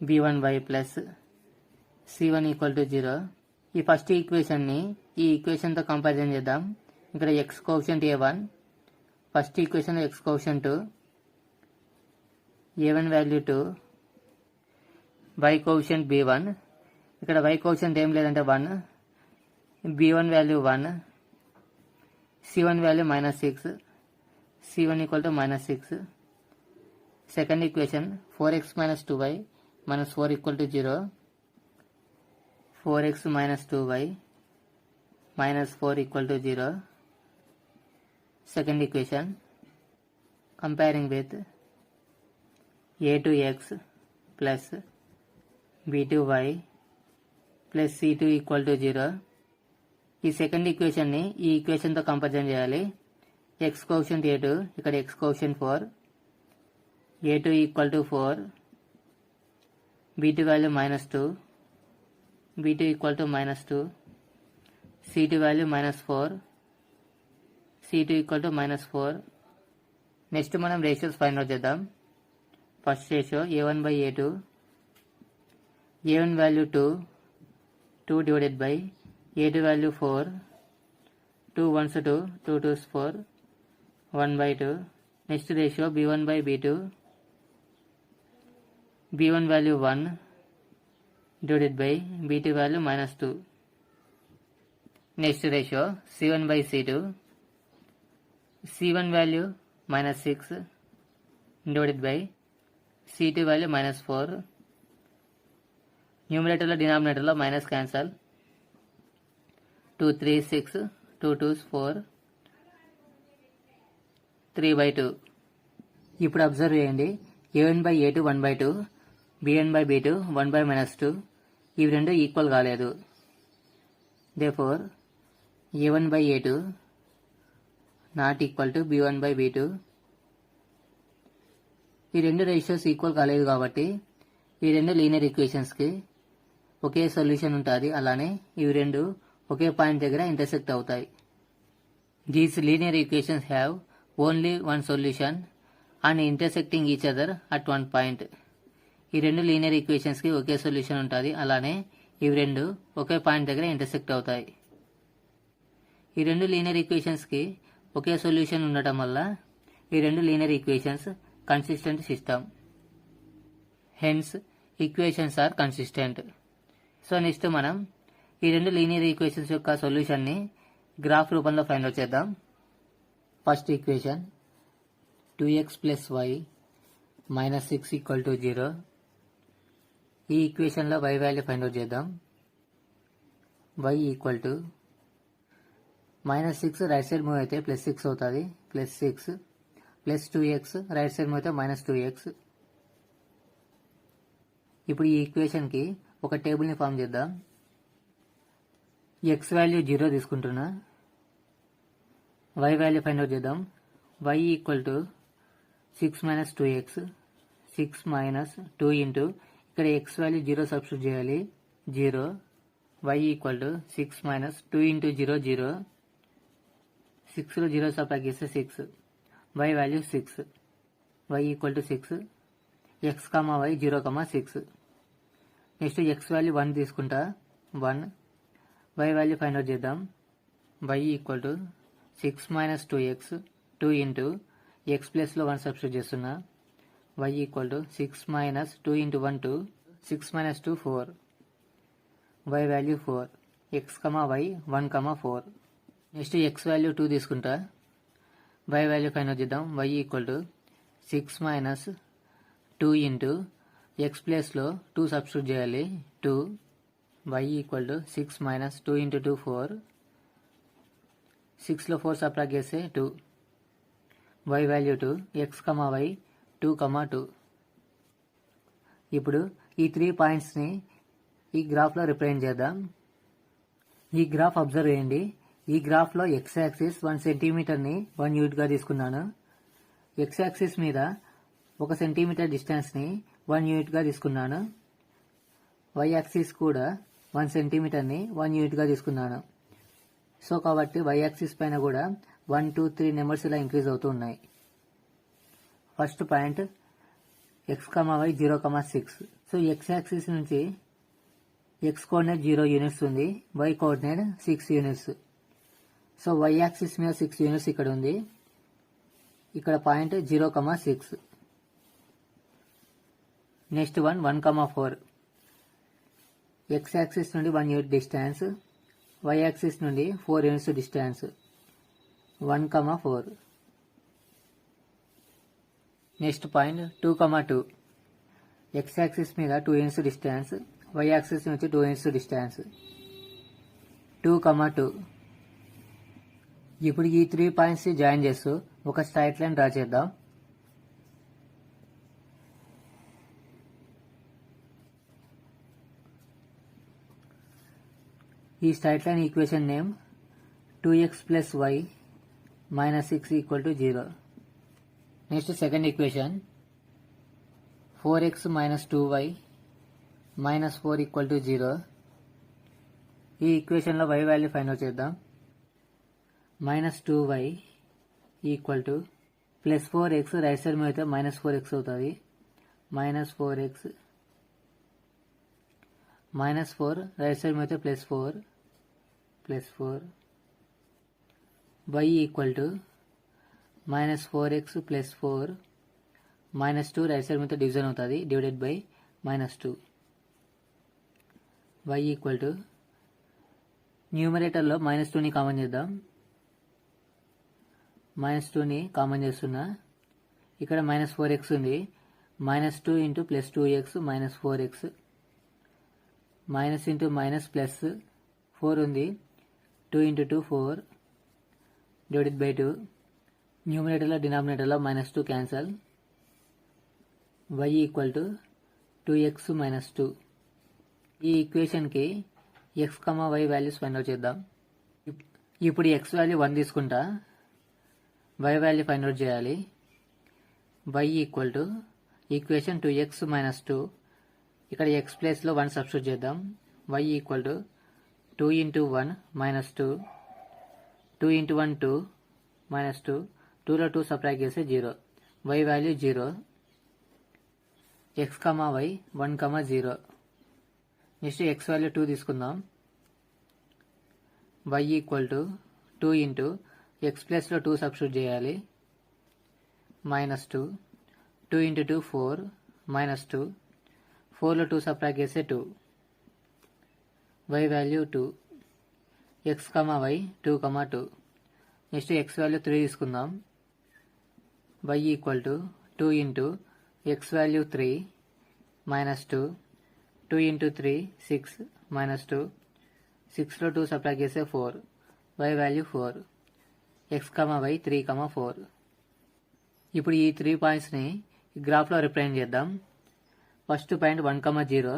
b1y plus c1 = 0. ఈ ఫస్ట్ ఈక్వేషన్ని ఈ ఈక్వేషన్తో కంపారిజన్ చేద్దాం. ఇక్కడ x coefficient a1, first equation X coefficient 2, a1 value 2, y coefficient b1, ఇక్కడ y coefficient ఏం లేదంటే 1, b1 value 1, c1 value -6, c1 = -6. Second equation 4x - 2y - 4 = 0, 4x - 2y - 4 = 0. Second equation comparing with a2x plus b2y plus c2 = 0. ఈ second equation ని ఈ equation తో comparison చేయాలి. x coefficient a2, ఇక్కడ x coefficient 4, a2 = 4, b2 value -2, b2 = -2, c2 value -4, c2 = -4, next మనం ratios find out చేద్దాం. First ratio a1/a2, a1 value 2 divided by a2 value 4, 2 1s 2, 2 2s 4, 1/2. Next ratio b1/b2, b1 value 1 divided by b2 value -2. Next ratio c1/c2, c1 value -6 divided by c2 value -4. Numerator lo denominator lo minus cancel. 2 3 6, 2 2s 4, 3/2. ఇప్పుడు observe చేయండి. a1/a2 1/2, b1/b2 1/-2 ఇవి రెండు equal కాలేదు. therefore a1/a2 not equal to b1/b2. ఈ రెండు ratios equal కాలేదు కాబట్టి ఈ రెండు లీనియర్ ఈక్వేషన్స్కి ఒకే సొల్యూషన్ ఉంటుంది. అలానే ఇవి రెండు ఒకే పాయింట్ దగ్గర ఇంటర్సెక్ట్ అవుతాయి. These linear equations have only one solution and intersecting each other at one point. ఈ రెండు లీనియర్ ఈక్వేషన్స్కి ఒకే సొల్యూషన్ ఉంటుంది. అలానే ఇవి రెండు ఒకే పాయింట్ దగ్గర ఇంటర్సెక్ట్ అవుతాయి. ఈ రెండు లీనియర్ ఈక్వేషన్స్కి ఒకే సొల్యూషన్ ఉండటం వల్ల ఈ రెండు linear equations consistent system. Hence equations are consistent. So next మనం ఈ రెండు లీనియర్ ఈక్వేషన్స్ యొక్క సొల్యూషన్ని గ్రాఫ్ రూపంలో ఫైండ్ అవుట్ చేద్దాం. First equation 2x + y - 6 = 0. ఈ ఈక్వేషన్లో y వాల్యూ ఫైండ్ అవుట్ చేద్దాం. y = -6 రైట్ సైడ్ మూవ్ అయితే +6 అవుతుంది. +6 + 2x రైట్ సైడ్ మూవ్ అయితే -2x. ఇప్పుడు ఈ ఈక్వేషన్కి ఒక టేబుల్ని ఫామ్ చేద్దాం. x వాల్యూ 0 తీసుకుంటున్నా. y వాల్యూ ఫైండ్ అవుట్ చేద్దాం. y = 6 - 2x, 6 - 2 ఇంటూ ఇక్కడ x వాల్యూ 0 సబ్స్టిట్యూట్ చేయాలి. 0. y = 6 - 2 into 0 0. 6లో 0 సబ్ట్రాక్ట్ చేస్తే 6. y value 6. y = 6. x, y 0, 6. Next x value 1 తీసుకుంటా. 1. y వాల్యూ ఫైండ్ అవుట్ చేద్దాం. y = 6 - 2x, 2 ఇంటూ x ప్లస్లో 1 substitute చేస్తున్నా. y = 6 - 2 into 1 2. 6 - 2 4. y value 4. x, y 1, 4. Next x value 2 తీసుకుంటా. y value find out చేద్దాం. y = 6 - 2 into x ప్లస్లో 2 substitute చేయాలి. 2. y = 6 - 2 into 2 4. 6లో 4 subtract చేస్తే 2. y value 2. x, y 2, 2. ఇప్పుడు ఈ 3 పాయింట్స్ని ఈ గ్రాఫ్లో రిప్రజెంట్ చేద్దాం. ఈ గ్రాఫ్ అబ్జర్వ్ చేయండి. ఈ గ్రాఫ్లో x యాక్సిస్ 1 సెంటీమీటర్ని 1 యూనిట్గా తీసుకున్నాను. x యాక్సిస్ మీద 1 సెంటీమీటర్ డిస్టెన్స్ని 1 యూనిట్గా తీసుకున్నాను. y యాక్సిస్ కూడా 1 సెంటీమీటర్ని 1 యూనిట్గా తీసుకున్నాను. సో కాబట్టి y యాక్సిస్ పైన కూడా 1 2 3 నెంబర్స్ ఇలా ఇంక్రీజ్ అవుతూ ఉన్నాయి. First point x, y 0, 6. So x axis నుంచి x కోఆర్డినేట్ 0 యూనిట్స్ ఉంది. y coordinate 6 units. So y axis మీద 6 యూనిట్స్ ఇక్కడ ఉంది. ఇక్కడ పాయింట్ 0, 6. నెక్స్ట్ 1 4. x యాక్సిస్ నుండి 1 యూనిట్ డిస్టెన్స్, y యాక్సిస్ నుండి 4 units distance. 1, 4. Next point 2, 2. x axis మీద 2 units distance, y axis నుంచి 2 యూనిట్స్ డిస్టెన్స్. 2, 2. ఇప్పుడు ఈ 3 పాయింట్స్ జాయిన్ చేస్తూ ఒక స్ట్రైట్ లైన్ డ్రా చేద్దాం. ఈ straight line equation name 2x + y - 6 = 0. Next second equation 4x - 2y - 4 = 0. ఈ ఈక్వేషన్లో y వాల్యూ ఫైండ్ అవుట్ చేద్దాం. -2y = plus 4x right side మీద అయితే మైనస్ 4x అవుతుంది. Minus 4x minus 4 right side మీద అయితే plus 4 y equal to minus 4x plus 4 minus 2 right side మీద division అవుతుంది divided by minus 2. y equal to న్యూమరేటర్లో minus 2ని కామన్ చేద్దాం. మైనస్ 2ని కామన్ చేస్తున్నా. ఇక్కడ మైనస్ 4x ఉంది. Minus 2 into plus 2x minus 4x minus into minus plus 4 ఉంది. 2 ఇంటూ 2 4 డివైడెడ్ బై 2. న్యూమరేటర్లో డినామినేటర్లో minus 2 cancel. y equal to 2x minus 2. ఈ ఈక్వేషన్కి x, y values find out చేద్దాం. ఇప్పుడు x వాల్యూ 1 తీసుకుంటా, y వాల్యూ ఫైండ్ అవుట్ చేయాలి. y equal to equation 2x minus 2. ఇక్కడ x ప్లేస్లో 1 సబ్స్టిట్యూట్ చేద్దాం. y equal to 2 into 1 minus 2. 2 into 1 2 minus 2. 2లో 2 సబ్ట్రాక్ట్ చేస్తే 0. y value 0. x, y 1, 0. Next x value 2 తీసుకుందాం. y equal to 2 into x ప్లస్లో 2 substitute చేయాలి. Minus 2. 2 into 2 4 minus 2. 4లో 2 subtract చేస్తే 2. y value 2. x, y 2, 2. Next x value 3 తీసుకుందాం. y equal to 2 into x value 3 minus 2. 2 into 3 6 minus 2. 6లో 2 subtract చేస్తే 4. y value 4. x, y 3, 4. ఇప్పుడు ఈ 3 పాయింట్స్ని గ్రాఫ్లో represent చేద్దాం. First point 1, 0.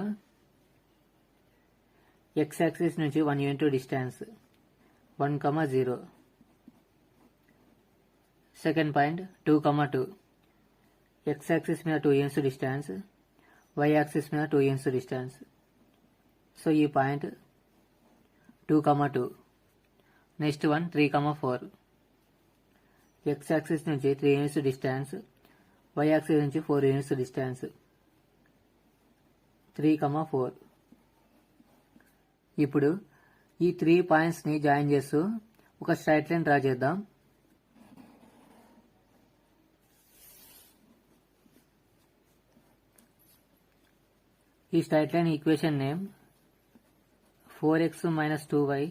x యాక్సిస్ నుంచి 1 unit distance 1, 0. Second point 2, 2. x axis మీద 2 units distance, y axis మీద 2 యూనిట్స్ డిస్టెన్స్. సో ఈ point 2, 2. Next one 3, 4. x axis నుంచి 3 యూనిట్స్ డిస్టెన్స్, y యాక్సిస్ నుంచి 4 యూనిట్స్ డిస్టెన్స్ 3, 4. ఇప్పుడు ఈ 3 పాయింట్స్ని జాయిన్ చేస్తూ ఒక స్ట్రైట్ లైన్ డ్రా చేద్దాం. ఈ straight line equation name 4x minus 2y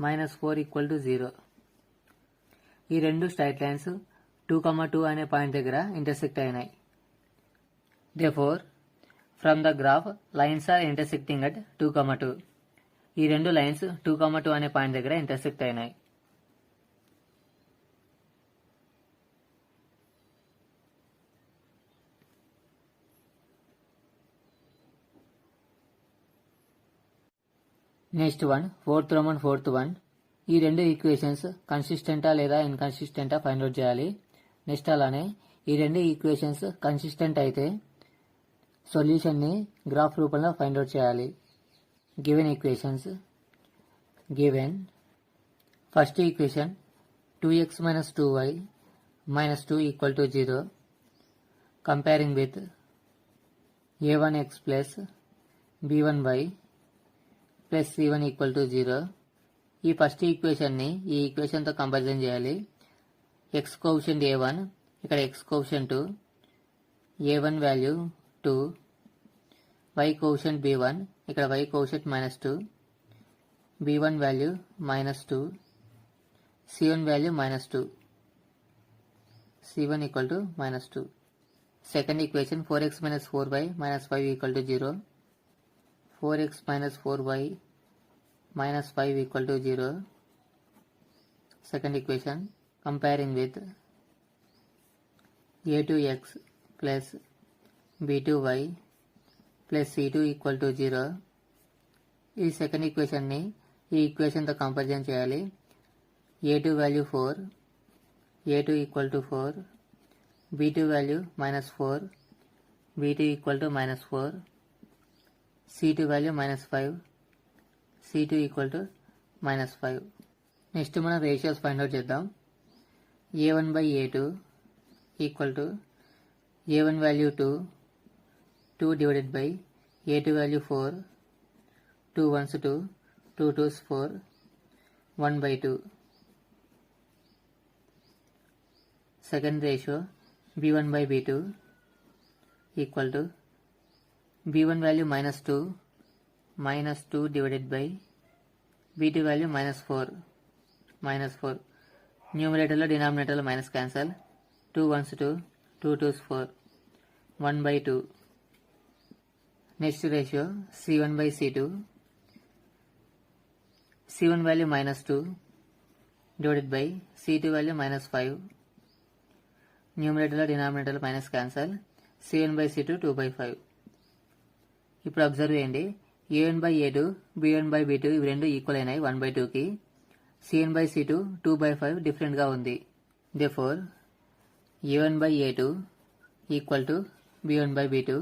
minus 4 equal to 0. ఈ రెండు స్ట్రైట్ లైన్స్ 2, 2 అనే పాయింట్ దగ్గర ఇంటర్సెక్ట్ అయినాయి. Therefore, from the graph, lines are intersecting at 2, 2. ఈ రెండు లైన్స్ 2, 2 అనే పాయింట్ దగ్గర ఇంటర్సెక్ట్ అయినాయి. Next one fourth Roman fourth one. ఈ రెండు ఈక్వేషన్స్ కన్సిస్టెంటా లేదా ఇన్కన్సిస్టెంటా ఫైండ్ అవుట్ చేయాలి. నెక్స్ట్ అలానే ఈ రెండు ఈక్వేషన్స్ కన్సిస్టెంట్ అయితే సొల్యూషన్ని గ్రాఫ్ రూపంలో ఫైండ్ అవుట్ చేయాలి. Given equations given first equation 2x minus 2y minus 2 equal to 0 comparing with a1x plus b1y plus c1 equal to 0. ఈ ఫస్ట్ ఈక్వేషన్ని ఈ ఈక్వేషన్తో కంపారిజన్ చేయాలి. x కోఎఫిషియంట్ a1, ఇక్కడ x coefficient 2, a1 value 2, y coefficient b1, ఇక్కడ y coefficient minus 2, b1 value minus 2, c1 value minus 2, c1 equal to minus 2. Second equation 4x minus 4y minus 5 equal to 0. 4x minus 4y minus 5 equal to 0. Second equation comparing with a2x plus b2y plus c2 equal to 0. ఈ second ఈక్వేషన్ని ఈ ఈక్వేషన్తో comparison చేయాలి. a2 value 4, a2 equal to 4, b2 value minus 4, b2 equal to minus 4, c2 value minus 5, c2 equal to minus 5. Next మనం ratios find out చేద్దాం. a1 by a2 equal to a1 value 2, 2 divided by a2 value 4, 2 1s 2, 2 2s 4, 1 by 2. Second ratio b1 by b2 equal to b1 value minus 2 divided by b2 value minus 4. Numerator lo denominator lo minus cancel. 2 1s 2, 2 2s 4, 1 by 2. Next ratio c1 by c2. c1 value minus 2 divided by c2 value minus 5. Numerator lo denominator lo minus cancel. c1 by c2 2 by 5. ఇప్పుడు observe చేయండి, a1 by a2, b1 by b2 ఇవి రెండు equal అయినాయి 1 by 2కి. c1 by c2 2 by 5 డిఫరెంట్గా ఉంది. therefore a1 by a2 equal to b1 by b2.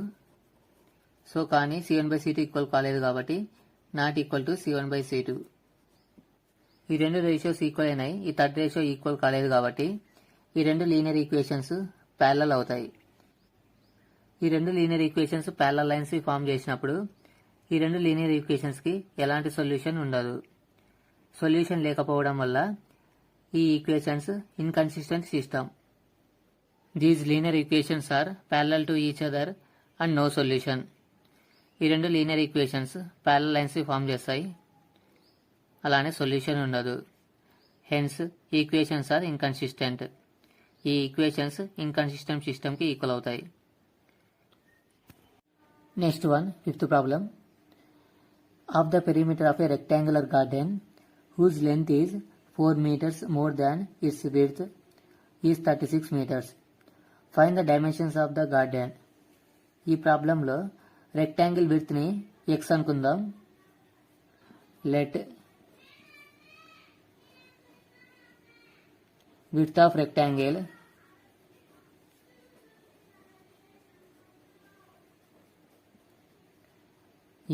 So కానీ c1 by c2 equal కాలేదు కాబట్టి not equal to c1 by c2. ఈ రెండు రేషియోస్ ఈక్వల్ అయినాయి, ఈ థర్డ్ రేషియో ఈక్వల్ కాలేదు కాబట్టి ఈ రెండు లీనియర్ ఈక్వేషన్స్ ప్యారలల్ అవుతాయి. ఈ రెండు linear equations parallel lines form చేసినప్పుడు ఈ రెండు లీనియర్ ఈక్వేషన్స్ కి ఎలాంటి సొల్యూషన్ ఉండదు. సొల్యూషన్ లేకపోవడం వల్ల ఈ equations inconsistent system. These linear equations are parallel to each other and no solution. ఈ రెండు linear equations parallel lines form చేస్తాయి, అలానే సొల్యూషన్ ఉండదు. Hence equations are inconsistent. ఈ ఈక్వేషన్స్ ఇన్కన్సిస్టెంట్ సిస్టమ్ కి ఈక్వల్ అవుతాయి. Next one, fifth problem. Of the perimeter of a rectangular garden whose length is 4 meters more than its width is 36 meters. Find the dimensions of the garden. ఈ ప్రాబ్లంలో rectangle width ని x అనుకుందాం. Let width of rectangle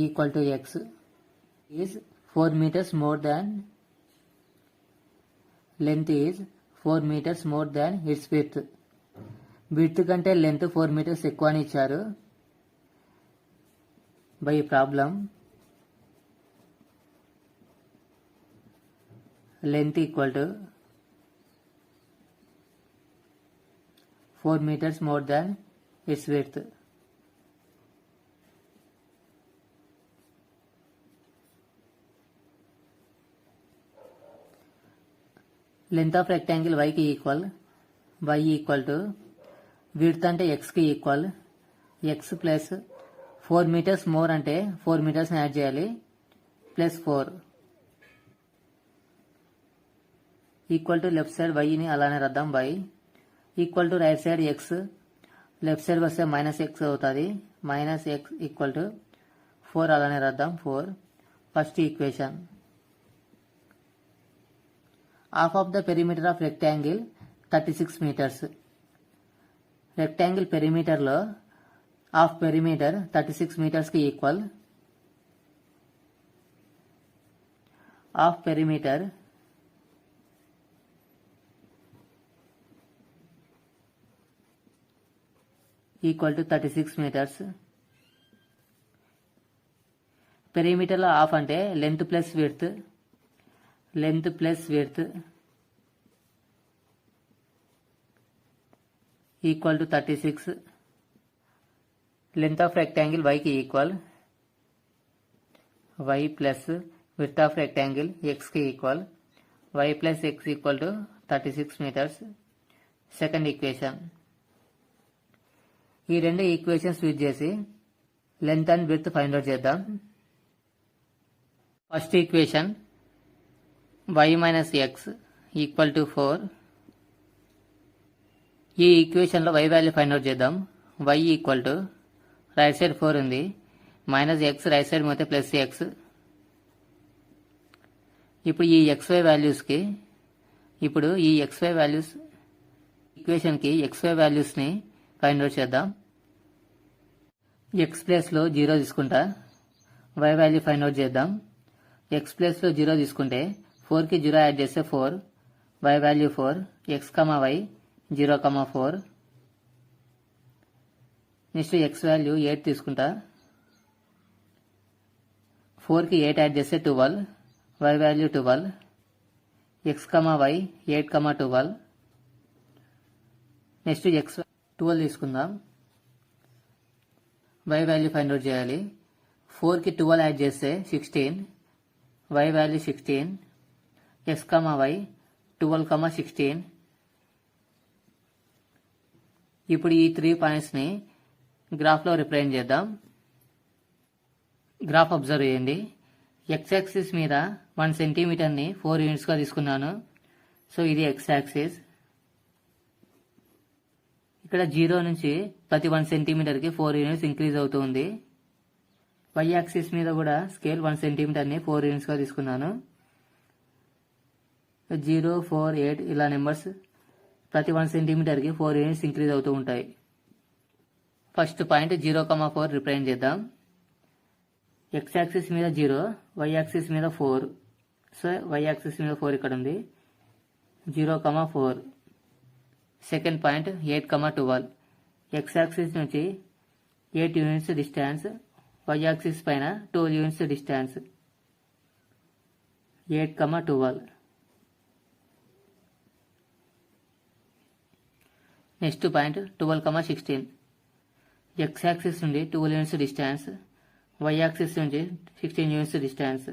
equal to x is 4 meters more than length is 4 meters more than its width. width కంటే length 4 meters ఎక్కువ అని ఇచ్చారు. By problem length equal to 4 meters more than its width. Length of rectangle y కి equal, y equal to width అంటే x కి equal, x plus 4 meters more అంటే 4 meters add చేయాలి plus 4 equal to left side y ని అలానే రాద్దాం. y equal to right side x, left side వస్తే minus x అవుతుంది. మైనస్ x ఈక్వల్ టు 4 అలానే రాద్దాం 4. First equation. Half of the perimeter of rectangle 36 meters. Rectangle perimeter లో half perimeter 36 meters కి equal. Half perimeter equal to 36 meters. Perimeter లో half అంటే length plus width, length plus width equal to 36. length of rectangle y ki equal, y plus width of rectangle x ki equal, y plus x equal to 36 meters. Second equation. ఈ రెండు equations use చేసి length and width find out చేద్దాం. First equation y minus x equal to 4. ఈ ఈక్వేషన్లో y value find out చేద్దాం. y equal to right side 4 ఉంది, minus x right side పోతే plus x. ఇప్పుడు ఈ xy వాల్యూస్కి, ఇప్పుడు ఈ xy వాల్యూస్ ఈక్వేషన్కి xy వాల్యూస్ని ఫైండ్ అవుట్ చేద్దాం. x ప్లేస్లో 0 తీసుకుంటా, y వాల్యూ ఫైండ్ అవుట్ చేద్దాం. x ప్లేస్లో 0 తీసుకుంటే 4కి 0 యాడ్ చేస్తే 4, y value 4, x, y 0, 4. Next X value 8 తీసుకుంటా. 4కి 8 యాడ్ చేస్తే 12, y value 12, x, y 8, 12. Next x 12 తీసుకుందాం. y వాల్యూ ఫైండ్ అవుట్ చేయాలి. 4కి 12 యాడ్ చేస్తే 16, y వాల్యూ 16, x, y 12, 16. ఇప్పుడు ఈ 3 పాయింట్స్ని గ్రాఫ్లో రిప్రజెంట్ చేద్దాం. గ్రాఫ్ అబ్జర్వ్ చేయండి. ఎక్స్ యాక్సిస్ మీద 1 సెంటీమీటర్ని 4 యూనిట్స్గా తీసుకున్నాను. సో ఇది ఎక్స్ యాక్సిస్. ఇక్కడ 0 నుంచి ప్రతి 1 సెంటీమీటర్కి 4 యూనిట్స్ ఇంక్రీజ్ అవుతుంది. వై యాక్సిస్ మీద కూడా స్కేల్ 1 సెంటీమీటర్ని 4 యూనిట్స్గా తీసుకున్నాను. 0, 4, 8 ఇలా నెంబర్స్ ప్రతి 1 సెంటీమీటర్కి 4 యూనిట్స్ ఇంక్రీజ్ అవుతూ ఉంటాయి. ఫస్ట్ పాయింట్ 0,4 రిప్రజెంట్ చేద్దాం. ఎక్స్ యాక్సిస్ మీద 0, వై యాక్సిస్ మీద 4. సో వై యాక్సిస్ మీద 4 ఇక్కడ ఉంది. 0,4. Second point 8,12. ఎక్స్ యాక్సిస్ నుంచి 8 యూనిట్స్ డిస్టెన్స్, వై యాక్సిస్ పైన 12 units distance. 8,12. Next point 12,16. X axis నుండి 12 యూనిట్స్ డిస్టెన్స్, వై యాక్సిస్ నుంచి 16 యూనిట్స్ డిస్టెన్స్.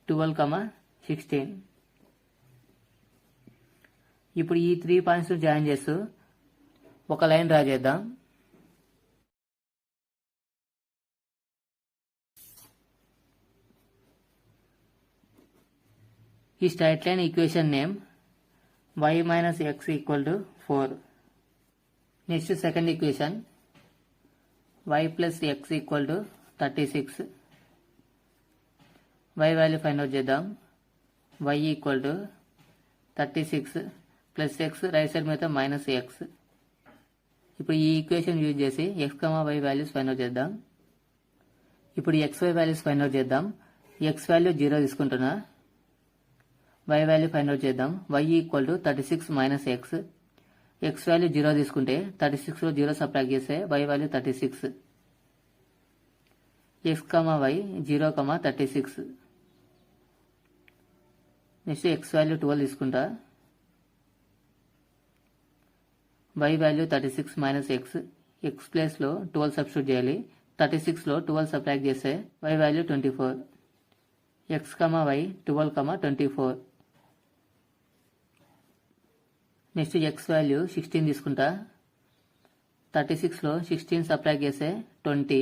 12,16. ఇప్పుడు ఈ 3 పాయింట్స్ జాయిన్ చేస్తూ ఒక లైన్ డ్రా చేద్దాం. ఈ straight line equation name y minus x equal to 4. Next second equation y plus x equal to 36. y value find out చేద్దాం. y equal to 36 plus x right side మీద minus x. ఇప్పుడు ఈ equation use చేసి x, y values find out చేద్దాం. ఇప్పుడు xy values find out చేద్దాం. x value 0 తీసుకుంటున్నా. y value find out చేద్దాం. y equal to 36 minus x. x value 0 తీసుకుంటే 36లో 0 సబ్ట్రాక్ట్ చేస్తే y value 36. x, y 0, 36. Next x value 12 తీసుకుంటా. y value 36 minus x. x ప్లేస్లో 12 substitute చేయాలి. 36లో 12 subtract చేస్తే y value 24. x, y 12, 24. Next x value 16 తీసుకుంటా. 36లో 16 subtract చేస్తే 20.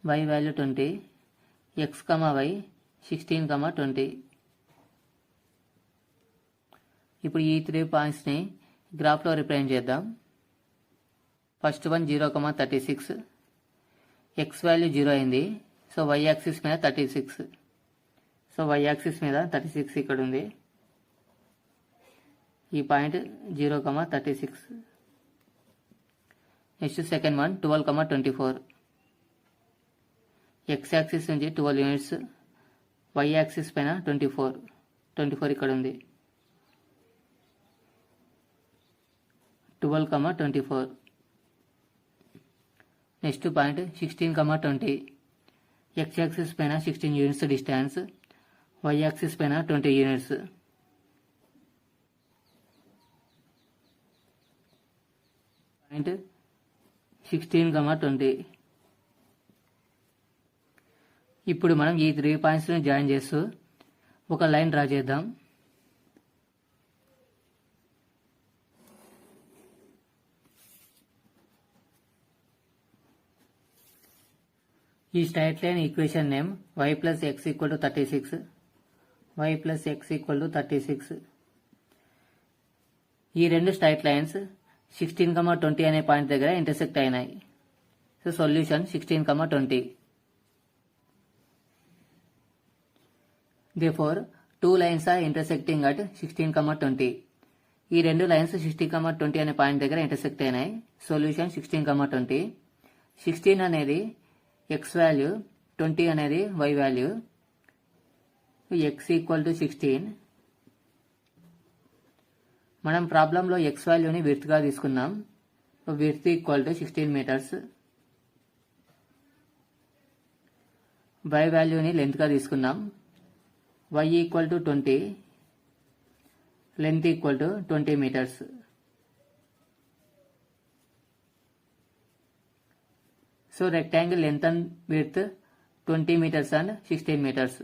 y value 20. x, y 16, 20. ఇప్పుడు ఈ 3 పాయింట్స్ని గ్రాఫ్లో రిప్రజెంట్ చేద్దాం. First one 0,36. x వాల్యూ 0 అయింది. సో y యాక్సిస్ మీద 36. సో y యాక్సిస్ మీద 36 ఇక్కడ ఉంది. ఈ point 0,36. Next second one 12,24. x axis నుంచి 12 యూనిట్స్, y యాక్సిస్ పైన 24 ఇక్కడ ఉంది. 12,24. Next point 16,20. x యాక్సిస్ పైన 16 యూనిట్స్ డిస్టెన్స్, y యాక్సిస్ పైన 20 యూనిట్స్. పాయింట్ 16,20. ఇప్పుడు మనం ఈ 3 పాయింట్స్ని జాయిన్ చేస్తూ ఒక లైన్ డ్రా చేద్దాం. ఈ straight line equation name y plus x equal to 36. y plus x equal to 36. ఈ రెండు స్ట్రైట్ లైన్స్ 16,20 అనే పాయింట్ దగ్గర ఇంటర్సెక్ట్ అయినాయి. So solution 16,20. Therefore, two lines are intersecting at 16,20. ఈ రెండు లైన్స్ 16,20 అనే పాయింట్ దగ్గర ఇంటర్సెక్ట్ అయినాయి. సొల్యూషన్ 16,20. 16 అనేది x వాల్యూ, 20 అనేది y value. x equal to 16, మనం ప్రాబ్లంలో ఎక్స్ వాల్యూని విడ్త్గా తీసుకున్నాం. Width equal to 16 metres. y వాల్యూని లెంత్గా తీసుకున్నాం. y equal to 20, length equal to 20 metres. So rectangle length and width 20 meters and 16 meters.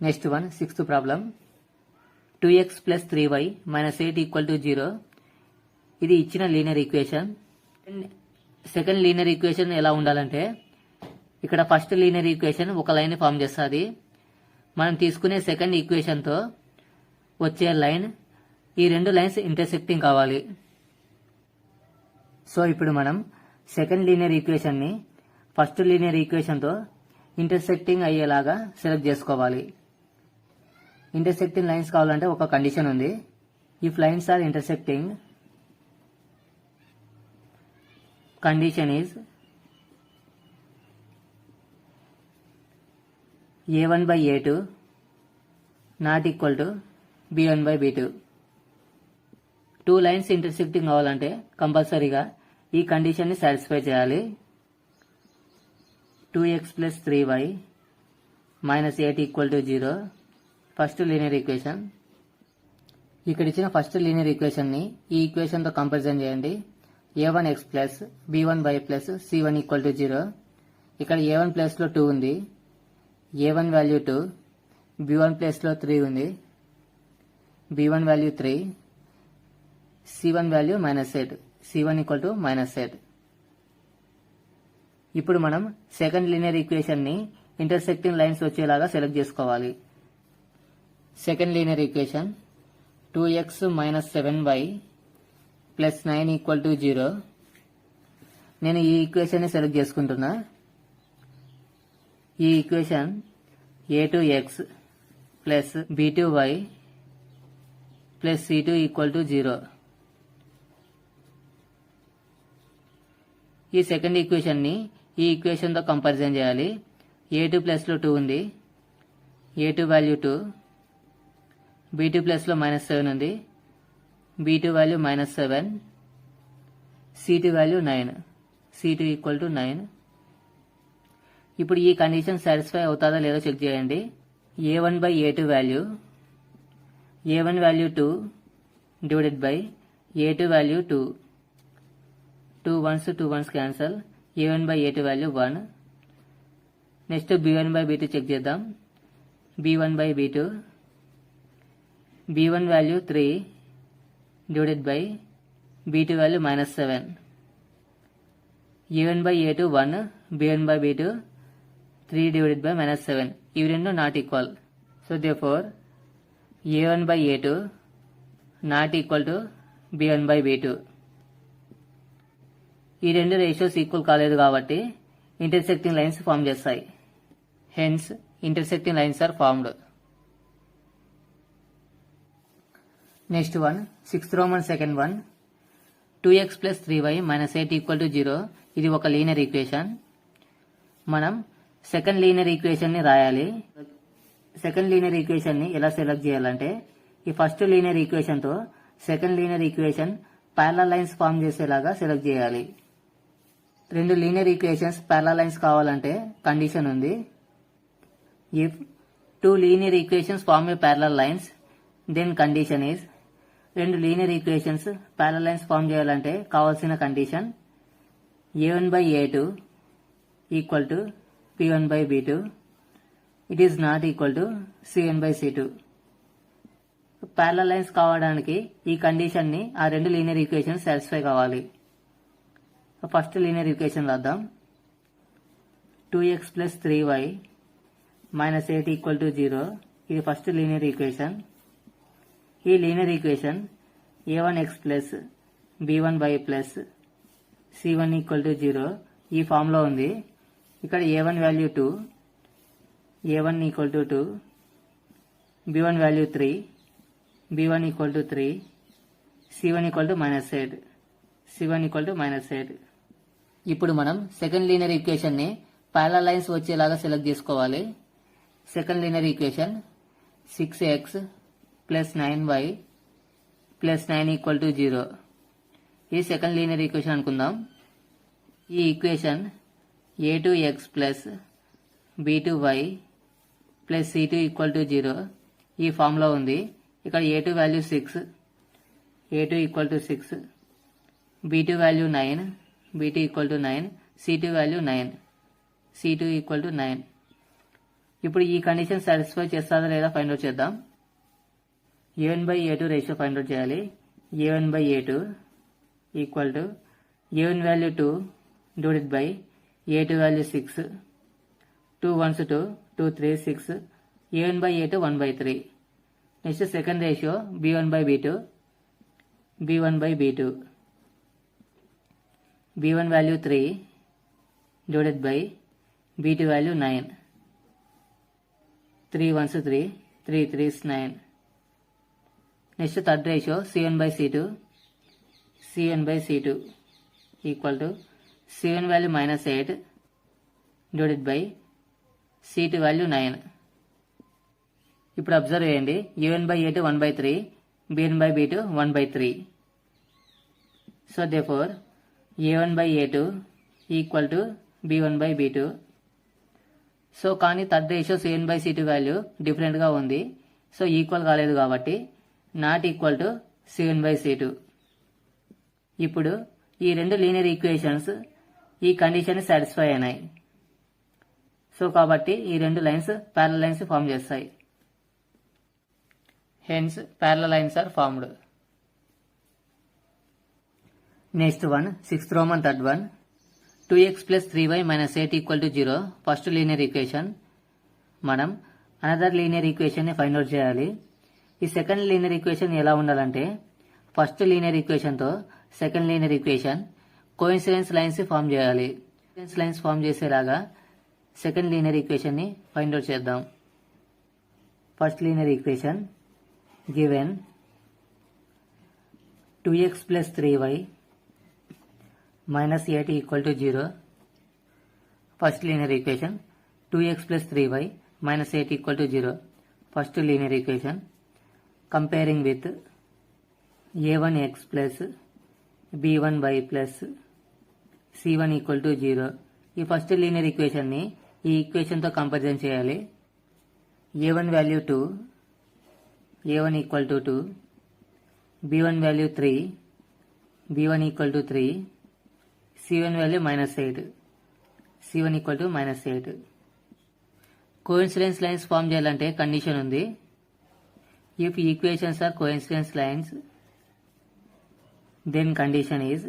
Next one, sixth problem. 2x plus 3y minus 8 equal to 0. ఇది ఇచ్చిన linear equation. Second linear equation ఎలా ఉండాలంటే, ఇక్కడ first linear equation ఒక line form చేస్తుంది. మనం తీసుకునే second ఈక్వేషన్తో వచ్చే లైన్, ఈ రెండు లైన్స్ ఇంటర్సెక్టింగ్ కావాలి. సో ఇప్పుడు మనం సెకండ్ లీనియర్ ఈక్వేషన్ని ఫస్ట్ లీనియర్ ఈక్వేషన్తో ఇంటర్సెక్టింగ్ అయ్యేలాగా సెలెక్ట్ చేసుకోవాలి. ఇంటర్సెక్టింగ్ లైన్స్ కావాలంటే ఒక కండిషన్ ఉంది. If lines are intersecting, condition is a1 by a2 not equal to b1 by b2. Two lines intersecting కావాలంటే కంపల్సరీగా ఈ కండిషన్ని సాటిస్ఫై చేయాలి. 2x plus 3y minus 8 equal to 0. First linear equation. ఇక్కడ ఇచ్చిన first linear ఈక్వేషన్ని ఈ ఈక్వేషన్తో కంపారిజన్ చేయండి. a1x plus b1y plus c1 equal to 0. ఇక్కడ a1 ప్లేస్లో 2 ఉంది, a1 వాల్యూ 2, b1 ప్లేస్లో 3 ఉంది, b1 value 3, c1 value -8, c1 equal to -8. ఇప్పుడు మనం సెకండ్ లీనియర్ ఈక్వేషన్ని ఇంటర్సెక్టింగ్ లైన్స్ వచ్చేలాగా సెలెక్ట్ చేసుకోవాలి. Second linear equation 2x minus 7y plus 9 equal to 0. నేను ఈ ఈక్వేషన్ని సెలెక్ట్ చేసుకుంటున్నా. ఈ equation a2x plus b2y plus c2 equal to 0. ఈ సెకండ్ ఈక్వేషన్ని ఈ ఈక్వేషన్తో కంపారిజన్ చేయాలి. a2 ప్లస్లో 2 ఉంది, a2 వాల్యూ 2, b2 ప్లస్లో -7 ఉంది, b2 value -7, c2 value 9, c2 equal to 9. ఇప్పుడు ఈ కండిషన్ సాటిస్ఫై అవుతుందో లేదో చెక్ చేయండి. a1 by a2 value, a1 value 2 divided by a2 value 2. 2 1s cancel. a1 by a2 value 1. Next b1 by b2 check చేద్దాం. b1 by b2, b1 value 3 divided by b2 value -7. a1 by a2 1, b1 by b2 3 divided by -7. ఇవి రెండు not equal. So therefore a1 by a2 not equal to b1 by b2. ఈ రెండు ratios equal కాలేదు కాబట్టి intersecting lines form చేస్తాయి. Hence intersecting lines are formed. Next one, sixth Roman second one. 2x plus 3y minus 8 equal to 0. ఇది ఒక linear equation. మనం second linear ఈక్వేషన్ని రాయాలి. సెకండ్ లీనియర్ ఈక్వేషన్ని ఎలా సెలెక్ట్ చేయాలంటే, ఈ ఫస్ట్ లీనియర్ ఈక్వేషన్తో second linear equation parallel lines form చేసేలాగా సెలెక్ట్ చేయాలి. రెండు లీనియర్ ఈక్వేషన్స్ ప్యారలల్ లైన్స్ కావాలంటే కండిషన్ ఉంది. If two linear equations form a parallel lines, then condition is, రెండు linear equations parallel lines form చేయాలంటే కావాల్సిన condition a1 by a2 equal to p1 by b2. It is not equal to c1 by c2. Parallel lines కావడానికి ఈ కండిషన్ని ఆ రెండు linear equations satisfy కావాలి. First linear equation రాద్దాం. 2x plus 3y minus 8 equal to 0. ఇది first linear equation. ఈ linear equation a1x plus b1y plus c1 equal to 0 ఈ form లో ఉంది. ఇక్కడ a1 value 2, a1 equal to 2, b1 value 3, b1 equal to 3, c1 equal to -8, c1 equal to -8. ఇప్పుడు మనం second linear ఈక్వేషన్ని parallel lines వచ్చేలాగా select చేసుకోవాలి. Second linear equation 6x plus 9y plus 9 equal to 0. ఈ second linear equation అనుకుందాం. ఈ equation a2x plus b2y plus c2 equal to 0 ఈ ఫామ్లో ఉంది. ఇక్కడ a2 value 6, a2 equal to 6, b2 value 9, b2 equal to 9, c2 value 9, c2 equal to 9. ఇప్పుడు ఈ condition satisfy చేస్తుందా లేదా ఫైండ్ అవుట్ చేద్దాం. a1/a2 రేషియో ఫైండ్ అవుట్ చేయాలి. a1/a2 equal to a1 value 2 divided by a2 value 6, 2 1s 2, 2 3 6, a1/a2 1/3. Next second ratio b1/b2, b1/b2, b1 value 3 divided by b2 value 9, 3 1s 3, 3 3s 9. Next third ratio c1/c2, c1/c2 equal to c1 value -8 divided by c2 value 9. ఇప్పుడు observe చేయండి. a1/a2 1/3, b1/b2 1/3. So therefore a1/a2 equal to b1/b2. So కానీ third ratio c1/c2 value డిఫరెంట్గా ఉంది. So equal కాలేదు కాబట్టి not equal to c1/c2. ఇప్పుడు ఈ రెండు లీనియర్ ఈక్వేషన్స్ ఈ కండిషన్ సాటిస్ఫై అయినాయి. సో కాబట్టి ఈ రెండు లైన్స్ ప్యారలల్ లైన్స్ ఫామ్ చేస్తాయి. Hence parallel lines are formed. Next one, sixth Roman third one, 2x plus 3y minus 8 equal to 0 first linear equation. మనం అనదర్ లీనియర్ ఈక్వేషన్ ని find out చేయాలి. ఈ second linear equation ఎలా ఉండాలంటే first linear equation తో second linear equation coincidence lines form చేయాలి. Coincidence lines form చేసేలాగా second linear equation ని ఫైండ్ అవుట్ చేద్దాం. First linear equation given 2x plus 3y minus 8 equal to 0. First linear equation 2x plus 3y minus 8 equal to 0. First linear equation comparing with a1x plus b1y plus c1 equal to 0. ఈ first linear equation ని ఈ equation తో comparison చేయాలి. a1 value 2, a1 equal to 2, b1 value 3, b1 equal to 3, c1 value -8, c1 equal to -8. Coincidence lines form చేయాలంటే condition ఉంది. If equations are coincidence lines then condition is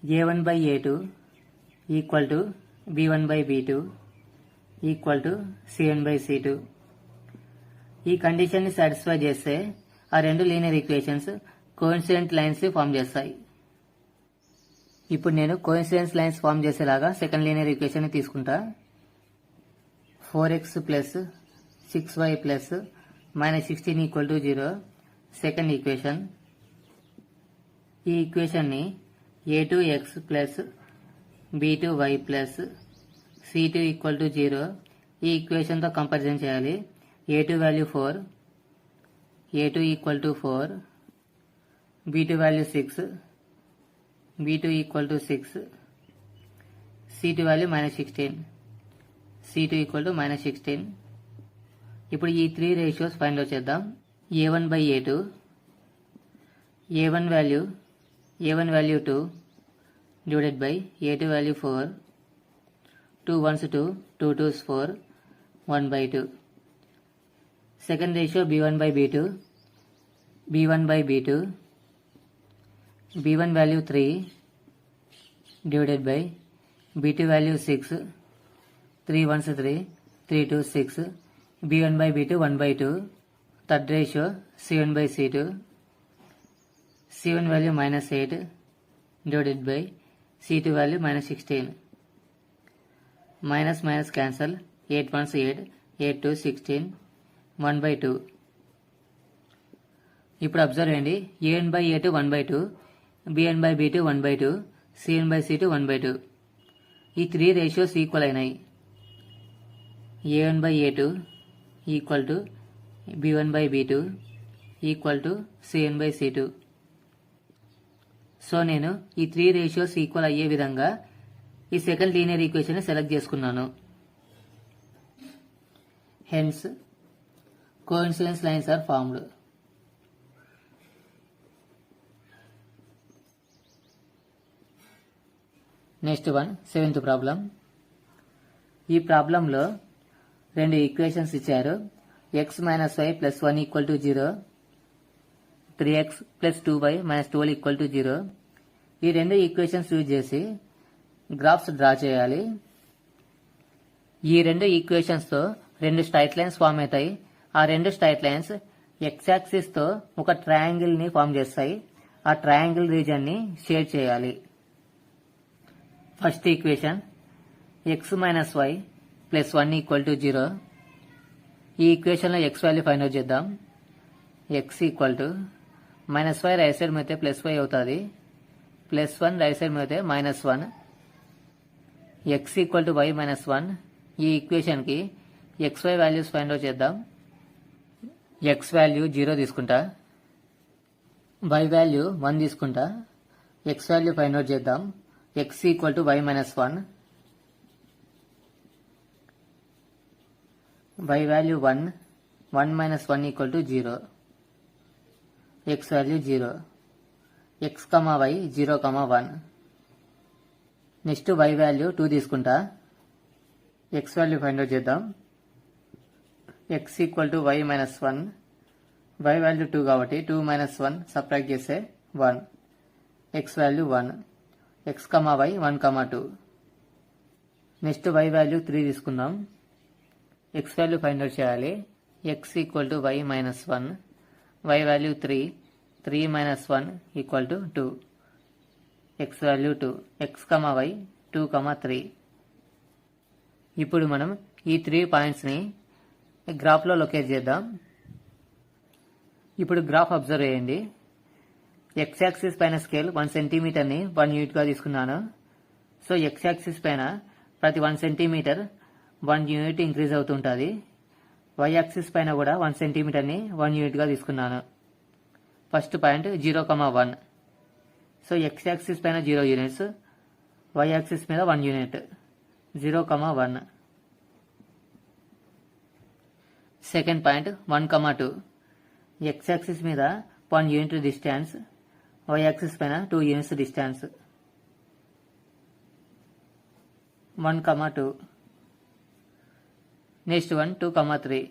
a1/a2 equal to b1/b2 equal to c1/c2. ఈ condition ని satisfy చేస్తే ఆ రెండు linear equations coincident lines form చేస్తాయి. ఇప్పుడు నేను కోఇన్సిడెన్స్ లైన్స్ ఫామ్ చేసేలాగా సెకండ్ లీనియర్ ఈక్వేషన్ ని తీసుకుంటా. 4x plus 6y plus -16 equal to 0 second equation. ఈ ఈక్వేషన్ ని a2x plus b2y plus c2 equal to 0 ఈ ఈక్వేషన్ తో కంపారిజన్ చేయాలి. a2 value 4, a2 equal to 4, b2 value 6, b2 equal to 6, c2 value -16, c2 equal to -16. ఇప్పుడు ఈ three ratios find out చేద్దాం. a1/a2, a1 value 2 divided by a2 value 4, 2 1s 2, 2 2s 4, 1/2. Second ratio b1/b2, b1 value 3 divided by b2 value 6, 3 1s 3, 3 2s 6, b1/b2 1/2. Third ratio c1/c2, c1 value -8 divided by c2 value -16. Minus minus cancel, 8 1s 8, 8 2 16, 1/2. ఇప్పుడు observe చేయండి. a1/a2 1/2, b1/b2 1/2, c1/c2 1/2. ఈ three ratios equal అయినాయి. a1 by a2 equal to b1 by b2 equal to c1 by c2. So నేను ఈ 3 ratios equal అయ్యే విధంగా ఈ second linear equation select చేసుకున్నాను. Hence coincidence lines are formed. Next one, 7th problem. ఈ ప్రాబ్లంలో రెండు ఈక్వేషన్స్ ఇచ్చారు. x minus y plus 1 equal to 0, 3x plus 2y minus 12 equal to 0. ఈ రెండు ఈక్వేషన్స్ యూజ్ చేసి గ్రాఫ్స్ డ్రా చేయాలి. ఈ రెండు ఈక్వేషన్స్తో రెండు స్ట్రైట్ లైన్స్ ఫామ్ అవుతాయి. ఆ రెండు స్ట్రైట్ లైన్స్ x యాక్సిస్తో ఒక ట్రయాంగిల్ని ఫామ్ చేస్తాయి. ఆ ట్రయాంగిల్ రీజన్ని షేడ్ చేయాలి. First equation x minus y plus 1 equal to 0. ఈ ఈక్వేషన్లో x వాల్యూ ఫైండ్ అవుట్ చేద్దాం. x equal to minus y right side అయితే ప్లస్ y అవుతుంది, ప్లస్ 1 రైట్ సైడ్ అయితే minus 1. x equal to y minus 1. ఈ ఈక్వేషన్కి xy values find out చేద్దాం. x value 0 తీసుకుంటా, y వాల్యూ 1 తీసుకుంటా. x వాల్యూ ఫైండ్ అవుట్ చేద్దాం. x equal to y minus 1. y value 1, 1 minus 1 equal to 0. x value 0. x, y 0, 1. Next y value 2 తీసుకుంటా. x value find out చేద్దాం. x equal to y minus 1. y value 2 కాబట్టి 2 minus 1 subtract చేస్తే 1. x value 1. x, y 1, 2. Next y value 3 తీసుకుందాం. x value find out చేయాలి. x equal to y minus 1. y value 3. 3 minus 1 equal to 2. x value 2. x, y 2, 3. ఇప్పుడు మనం ఈ 3 పాయింట్స్ని గ్రాఫ్లో locate చేద్దాం. ఇప్పుడు గ్రాఫ్ అబ్జర్వ్ చేయండి. x యాక్సిస్ పైన స్కేల్ 1 సెంటీమీటర్ని 1 యూనిట్గా తీసుకున్నాను. సో x యాక్సిస్ పైన ప్రతి 1 సెంటీమీటర్ 1 యూనిట్ ఇంక్రీజ్ అవుతుంటుంది. y యాక్సిస్ పైన కూడా 1 సెంటీమీటర్ని 1 యూనిట్గా తీసుకున్నాను. First point 0, 1. So x axis పైన 0 యూనిట్స్, y యాక్సిస్ మీద 1 unit. 0, 1. Second point 1, 2. x axis మీద 1 యూనిట్ డిస్టెన్స్, y యాక్సిస్ పైన 2 units distance. 1, 2. Next one 2, 3.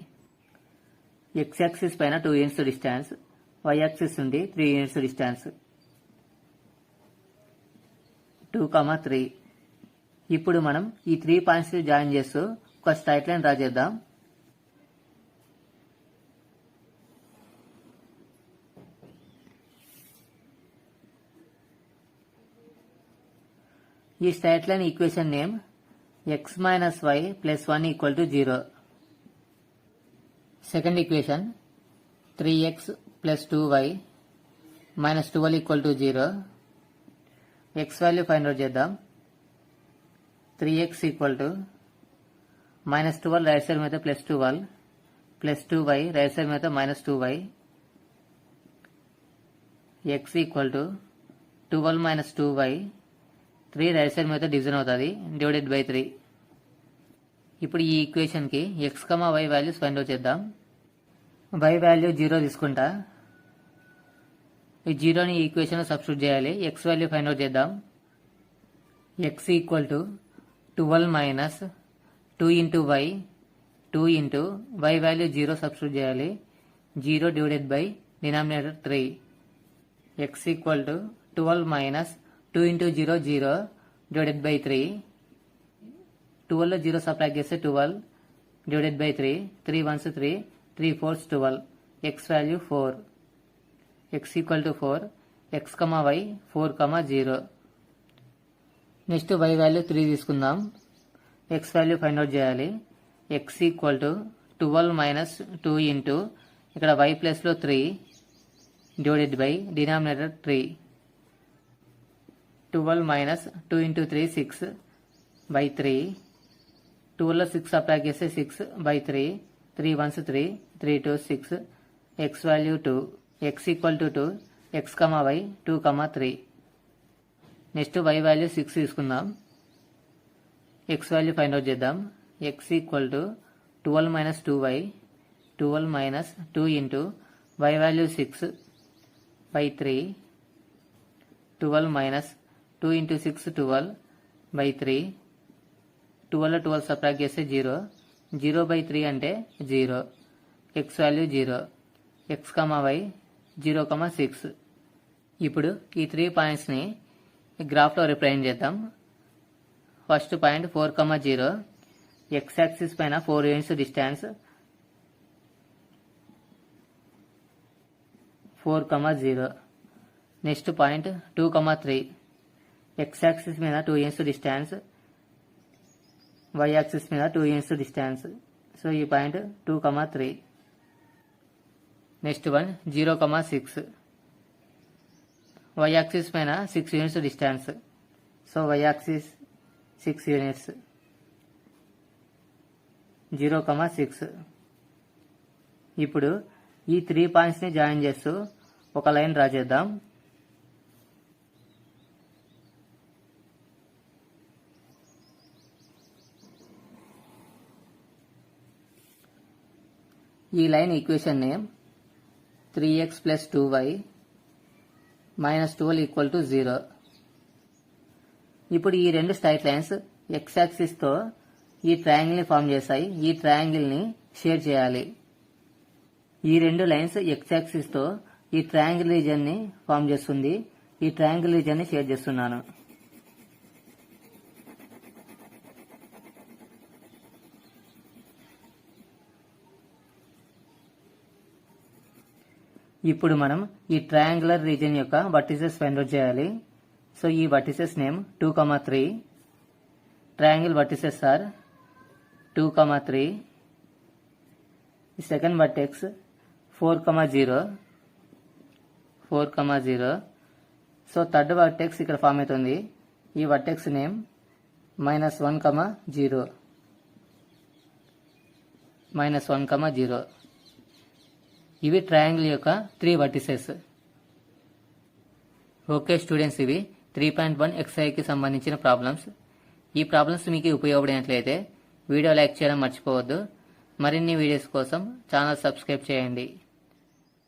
x axis పైన 2 యూనిట్స్ డిస్టెన్స్, y యాక్సిస్ నుండి 3 యూనిట్స్ డిస్టెన్స్. 2, 3. ఇప్పుడు మనం ఈ 3 పాయింట్స్ జాయిన్ చేస్తూ ఒక స్ట్రైట్ లైన్ డ్రా చేద్దాం. ఈ straight line equation name x minus y plus 1 equal to 0. Second equation 3x plus 2y minus 12 equal to 0. x value find out చేద్దాం. 3x equal to minus 12 right side మీద plus 12, plus 2y right side మీద minus 2y. x equal to 12 minus 2y, 3 right side మీద division అవుతుంది, divided by 3. ఇప్పుడు ఈ ఈక్వేషన్కి x, y values find out చేద్దాం. y value 0 తీసుకుంటా. ఈ 0ని ఈక్వేషన్లో సబ్స్టిట్యూట్ చేయాలి. x వాల్యూ ఫైండ్ అవుట్ చేద్దాం. x equal to 12 minus 2 into y, 2 into y value 0 substitute చేయాలి. 0 divided by denominator 3. x equal to 12 minus 2 into 0, 0 divided by 3. 12లో 0 subtract చేస్తే 12 divided by 3. 3 1s 3, 3 4s 12. x value 4. x equal to 4. x, y 4, 0. Next y value 3 తీసుకుందాం. x value find out చేయాలి. x equal to 12 minus 2 into ఇక్కడ y ప్లస్లో 3 divided by denominator 3. 12 minus 2 into 3, 6 by 3. 2లో 6 subtract చేస్తే 6/3, 3 1s 3, 3 2s 6, x value 2, x equal to 2, x, y 2, 3. Next y value 6 తీసుకుందాం. x value find out చేద్దాం. x equal to 12 minus 2y, 12 minus 2 into y value 6/3, 12 minus 2 into 6 12/3, 12 12 subtract చేస్తే 0, 0/3 అంటే 0, x value 0, x, y 0, 6. ఇప్పుడు ఈ 3 పాయింట్స్ని గ్రాఫ్లో represent చేద్దాం. First point 4, 0, x axis పైన 4 units distance, 4, 0. Next point 2, 3, x axis మీద 2 యూనిట్స్ డిస్టెన్స్, y యాక్సిస్ మీద 2 యూనిట్స్ డిస్టెన్స్. సో ఈ point 2, 3. Next one 0, 6, y axis పైన 6 units distance. So y axis 6 units, 0, 6. ఇప్పుడు ఈ 3 పాయింట్స్ని జాయిన్ చేస్తూ ఒక లైన్ డ్రా చేద్దాం. ఈ line equation name 3x plus 2y minus 12 equal to 0. ఇప్పుడు ఈ రెండు స్ట్రైట్ లైన్స్ x యాక్సిస్తో ఈ ట్రయాంగిల్ని ఫామ్ చేస్తాయి. ఈ ట్రయాంగిల్ని షేర్ చేయాలి. ఈ రెండు లైన్స్ x యాక్సిస్తో ఈ ట్రయాంగిల్ రీజియన్ని ఫామ్ చేస్తుంది. ఈ ట్రయాంగిల్ రీజియన్ని షేర్ చేస్తున్నాను. ఇప్పుడు మనం ఈ ట్రయాంగులర్ రీజియన్ యొక్క వర్టిసెస్ ఫైండ్ అవుట్ చేయాలి. సో ఈ vertices name 2, 3. Triangle vertices are 2, 3. ఈ second vertex 4, 0, 4, 0. So third vertex ఇక్కడ ఫామ్ అవుతుంది. ఈ వర్టెక్స్ నేమ్ -1, 0, -1, 0. ఇవి ట్రయాంగిల్ యొక్క 3 వర్టిసెస్. ఓకే స్టూడెంట్స్, ఇవి 3.1 ఎక్సర్సైజ్కి సంబంధించిన ప్రాబ్లమ్స్. ఈ ప్రాబ్లమ్స్ మీకు ఉపయోగపడినట్లయితే వీడియో లైక్ చేయడం మర్చిపోవద్దు. మరిన్ని వీడియోస్ కోసం ఛానల్ సబ్స్క్రైబ్ చేయండి.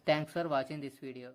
Thanks for watching this video.